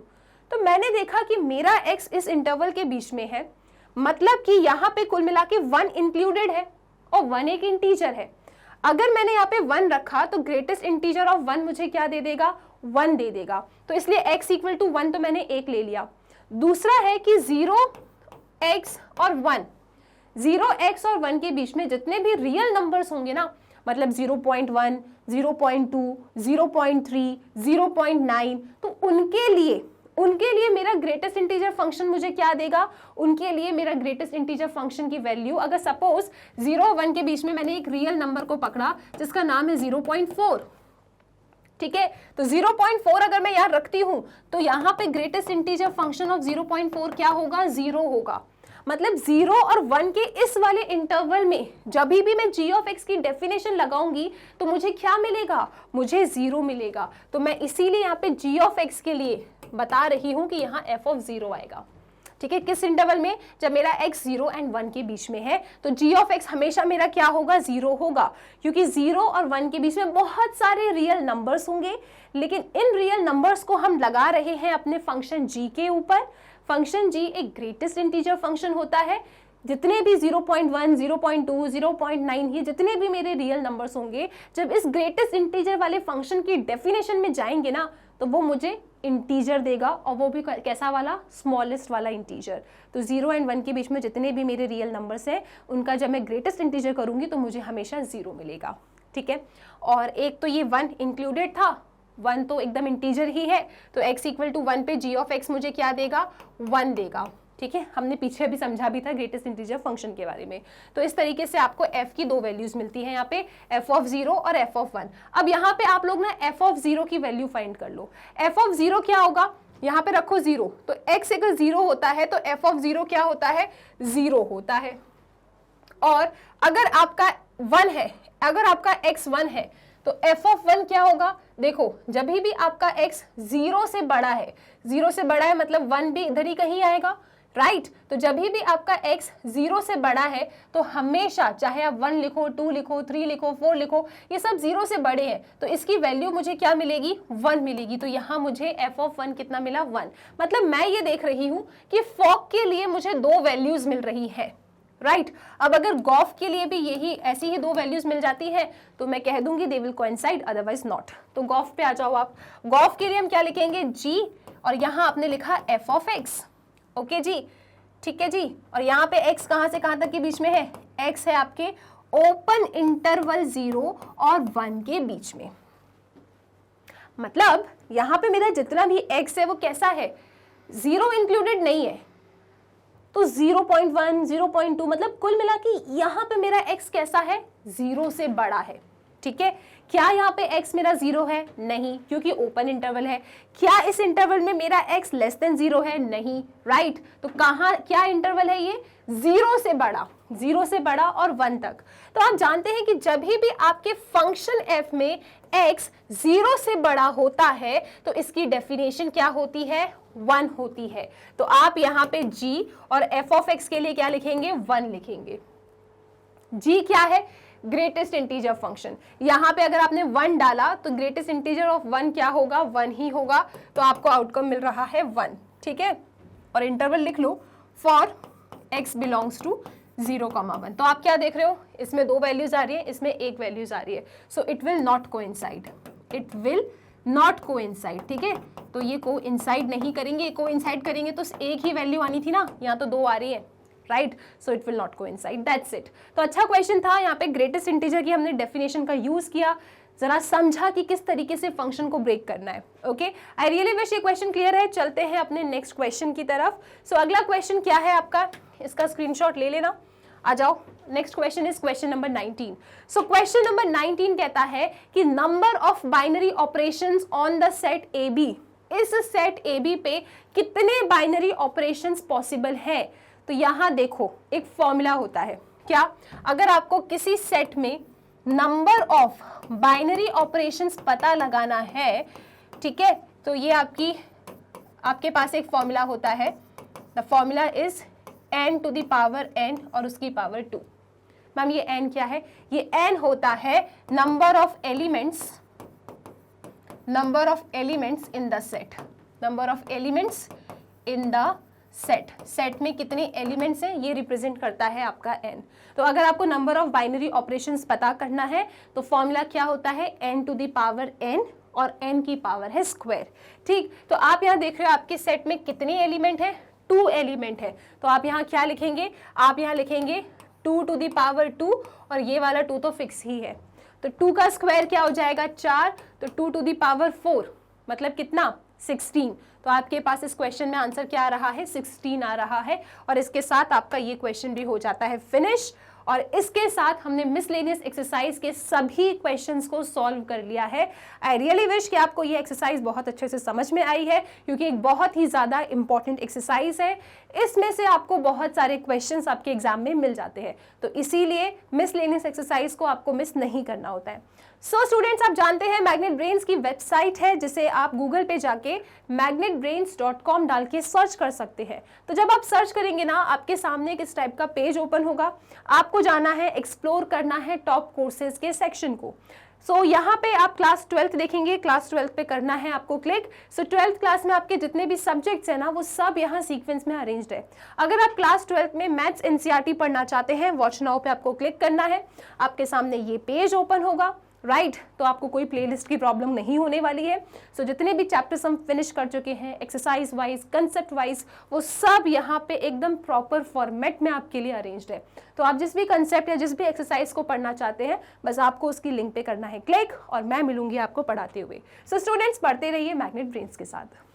तो मैंने देखा कि मेरा x इस इंटरवल के बीच में है, मतलब कि यहाँ पे कुल मिला के 1 इंक्लूडेड है और 1 एक इंटीजर है। अगर मैंने यहाँ पे 1 रखा तो ग्रेटेस्ट इंटीजर ऑफ 1 मुझे क्या दे देगा, 1 दे देगा। तो इसलिए x इक्वल टू 1 तो मैंने 1 ले लिया। दूसरा है कि 0x और 1, 0x और 1 के बीच में जितने भी रियल नंबर्स होंगे ना, मतलब 0.1, 0.2, 0.3, 0.9, तो उनके लिए मेरा ग्रेटेस्ट इंटीजर फंक्शन मुझे क्या देगा, उनके लिए मेरा ग्रेटेस्ट इंटीजर फंक्शन की वैल्यू, अगर सपोज 0 और 1 के बीच में मैंने एक रियल नंबर को पकड़ा जिसका नाम है 0.4, ठीक है, तो 0.4 अगर मैं यार रखती हूं तो यहां पे ग्रेटेस्ट इंटीजर फंक्शन ऑफ 0.4 क्या होगा, 0 होगा। मतलब 0 और 1 के इस वाले इंटरवल में जब भी मैं g ऑफ x की डेफिनेशन लगाऊंगी तो मुझे क्या मिलेगा, मुझे 0 मिलेगा। तो मैं इसीलिए यहाँ पे g ऑफ x के लिए बता रही हूं कि यहाँ f ऑफ 0 आएगा, ठीक है, किस इंटरवल में, जब मेरा x 0 एंड 1 के बीच में है तो g ऑफ x हमेशा मेरा क्या होगा, 0 होगा, क्योंकि 0 और 1 के बीच में बहुत सारे रियल नंबर्स होंगे, लेकिन इन रियल नंबर्स को हम लगा रहे हैं अपने फंक्शन g के ऊपर। फंक्शन g एक ग्रेटेस्ट इंटीजर फंक्शन होता है, जितने भी 0.1, 0.2, 0.9 ये जितने भी मेरे रियल नंबर्स होंगे, जब इस ग्रेटेस्ट इंटीजर वाले फंक्शन की डेफिनेशन में जाएंगे ना तो वो मुझे इंटीजर देगा, और वो भी कैसा वाला, स्मॉलेस्ट वाला इंटीजर। तो 0 एंड 1 के बीच में जितने भी मेरे रियल नंबर्स हैं उनका जब मैं ग्रेटेस्ट इंटीजर करूंगी तो मुझे हमेशा 0 मिलेगा, ठीक है। और एक तो ये 1 इंक्लूडेड था, 1 तो एकदम इंटीजर ही है, तो x इक्वल टू 1 पे g ऑफ x मुझे क्या देगा, 1 देगा, ठीक है। हमने पीछे भी समझा भी था ग्रेटेस्ट इंटीजर फंक्शन के बारे में। तो इस तरीके से आपको f की दो वैल्यूज मिलती हैं यहाँ पे, f ऑफ 0 और f ऑफ 1। अब यहाँ पे आप लोग ना f ऑफ 0 की वैल्यू फाइंड कर लो। f ऑफ 0 क्या होगा, यहाँ पे रखो 0, तो x अगर 0 होता है तो f ऑफ 0 क्या होता है, 0 होता है। और अगर आपका 1 है, अगर आपका x 1 है तो f ऑफ 1 क्या होगा, देखो जब भी आपका x 0 से बड़ा है, 0 से बड़ा है मतलब 1 भी इधर ही कहीं आएगा, राइट। तो जब भी आपका x 0 से बड़ा है तो हमेशा, चाहे आप 1 लिखो, 2 लिखो, 3 लिखो, 4 लिखो, ये सब 0 से बड़े हैं, तो इसकी वैल्यू मुझे क्या मिलेगी, 1 मिलेगी। तो यहाँ मुझे f ऑफ 1 कितना मिला, 1। मतलब मैं ये देख रही हूँ कि फॉक के लिए मुझे दो वैल्यूज मिल रही है, राइट। अब अगर गॉफ के लिए भी यही ऐसी ही दो वैल्यूज मिल जाती है तो मैं कह दूंगी they will coincide, otherwise not. तो गॉफ पे आ जाओ आप। गॉफ के लिए हम क्या लिखेंगे, g, और यहाँ आपने लिखा f ऑफ x, ओके जी, ठीक है जी। और यहाँ पे x कहाँ से कहाँ तक के बीच में है, x है आपके ओपन इंटरवल 0 और 1 के बीच में। मतलब यहाँ पे मेरा जितना भी x है वो कैसा है, 0 इंक्लूडेड नहीं है, तो 0.1, 0.2, मतलब कुल मिला के यहाँ पे मेरा x कैसा है, 0 से बड़ा है, ठीक है। क्या यहाँ पे x मेरा 0 है, नहीं, क्योंकि ओपन इंटरवल है। क्या इस इंटरवल में मेरा x लेस देन 0 है, नहीं, राइट। तो कहाँ, क्या इंटरवल है ये, 0 से बड़ा, 0 से बड़ा और 1 तक। तो आप जानते हैं कि जब भी आपके फंक्शन f में x 0 से बड़ा होता है तो इसकी डेफिनेशन क्या होती है, 1 होती है। तो आप यहाँ पे g और f ऑफ x के लिए क्या लिखेंगे, 1 लिखेंगे। g क्या है, ग्रेटेस्ट इंटीजर फंक्शन। यहाँ पे अगर आपने 1 डाला तो ग्रेटेस्ट इंटीजर ऑफ 1 क्या होगा, 1 ही होगा। तो आपको आउटकम मिल रहा है 1, ठीक है। और इंटरवल लिख लो, फॉर x बिलोंग्स टू 0,1। तो आप क्या देख रहे हो, इसमें दो वैल्यूज आ रही है, इसमें एक वैल्यूज आ रही है, so it will not coincide, it will not coincide, ठीक है। तो ये कोइंसाइड नहीं करेंगे, कोइंसाइड करेंगे तो एक ही वैल्यू आनी थी ना, यहाँ तो दो आ रही है, right, so it will not coincide, that's it. तो अच्छा क्वेश्चन था, यहाँ पे ग्रेटेस्ट इंटीजर की हमने डेफिनेशन का यूज किया, जरा समझा कि किस तरीके से फंक्शन को ब्रेक करना है। ओके, आई रियली विश ये क्वेश्चन क्लियर है। चलते हैं अपने नेक्स्ट क्वेश्चन की तरफ। सो अगला क्वेश्चन क्या है आपका, इसका स्क्रीनशॉट ले लेना, आ जाओ। Next question is question number 19। So question number 19 कहता है कि number of binary operations on the set a b, इस सेट ए बी पे कितने बाइनरी ऑपरेशंस पॉसिबल है। तो यहां देखो एक फॉर्मूला होता है, क्या, अगर आपको किसी सेट में नंबर ऑफ बाइनरी ऑपरेशंस पता लगाना है, ठीक है, तो ये आपके पास एक फॉर्मूला होता है, the formula is n to the power n और उसकी पावर 2। मैम ये n क्या है, ये n होता है number of elements in the set, number of elements in the set में कितने एलिमेंट्स हैं ये रिप्रेजेंट करता है आपका n। तो अगर आपको नंबर ऑफ बाइनरी ऑपरेशंस पता करना है तो फॉर्मूला क्या होता है, n to the power n और n की पावर है स्क्वायर। ठीक, तो आप यहाँ देख रहे हो आपके सेट में कितने एलिमेंट है, 2 एलिमेंट है। तो आप यहाँ क्या लिखेंगे, आप यहाँ लिखेंगे 2 टू द पावर 2 और ये वाला 2 तो फिक्स ही है, तो 2 का स्क्वायर क्या हो जाएगा 4, तो 2 टू द पावर 4 मतलब कितना 16। तो आपके पास इस क्वेश्चन में आंसर क्या आ रहा है, 16 आ रहा है। और इसके साथ आपका ये क्वेश्चन भी हो जाता है फिनिश। और इसके साथ हमने मिसलेनियस एक्सरसाइज के सभी क्वेश्चंस को सॉल्व कर लिया है। आई रियली विश कि आपको ये एक्सरसाइज बहुत अच्छे से समझ में आई है, क्योंकि एक बहुत ही ज़्यादा इंपॉर्टेंट एक्सरसाइज है। इसमें से आपको बहुत सारे क्वेश्चंस आपके एग्जाम में मिल जाते हैं, तो इसीलिए मिसलेनियस एक्सरसाइज को आपको मिस नहीं करना होता है। सो स्टूडेंट्स, आप जानते हैं मैग्नेट ब्रेन्स की वेबसाइट है, जिसे आप गूगल पे जाके magnetbrains.com डाल के सर्च कर सकते हैं। तो जब आप सर्च करेंगे ना, आपके सामने एक इस टाइप का पेज ओपन होगा, आपको जाना है, एक्सप्लोर करना है टॉप कोर्सेज के सेक्शन को। सो यहाँ पे आप क्लास 12th देखेंगे, क्लास 12th पे करना है आपको क्लिक। सो 12th क्लास में आपके जितने भी सब्जेक्ट्स हैं ना, वो सब यहाँ सीक्वेंस में अरेंज्ड है। अगर आप क्लास 12th में मैथ्स एनसीईआरटी पढ़ना चाहते हैं, वॉच नाउ पे आपको क्लिक करना है, आपके सामने ये पेज ओपन होगा, राइट। तो आपको कोई प्लेलिस्ट की प्रॉब्लम नहीं होने वाली है। सो जितने भी चैप्टर्स हम फिनिश कर चुके हैं, एक्सरसाइज वाइज, कंसेप्ट वाइज, वो सब यहाँ पे एकदम प्रॉपर फॉर्मेट में आपके लिए अरेंज्ड है। तो आप जिस भी कंसेप्ट या जिस भी एक्सरसाइज को पढ़ना चाहते हैं, बस आपको उसकी लिंक पे करना है क्लिक, और मैं मिलूंगी आपको पढ़ाते हुए। सो स्टूडेंट्स, पढ़ते रहिए मैग्नेट ब्रेन्स के साथ।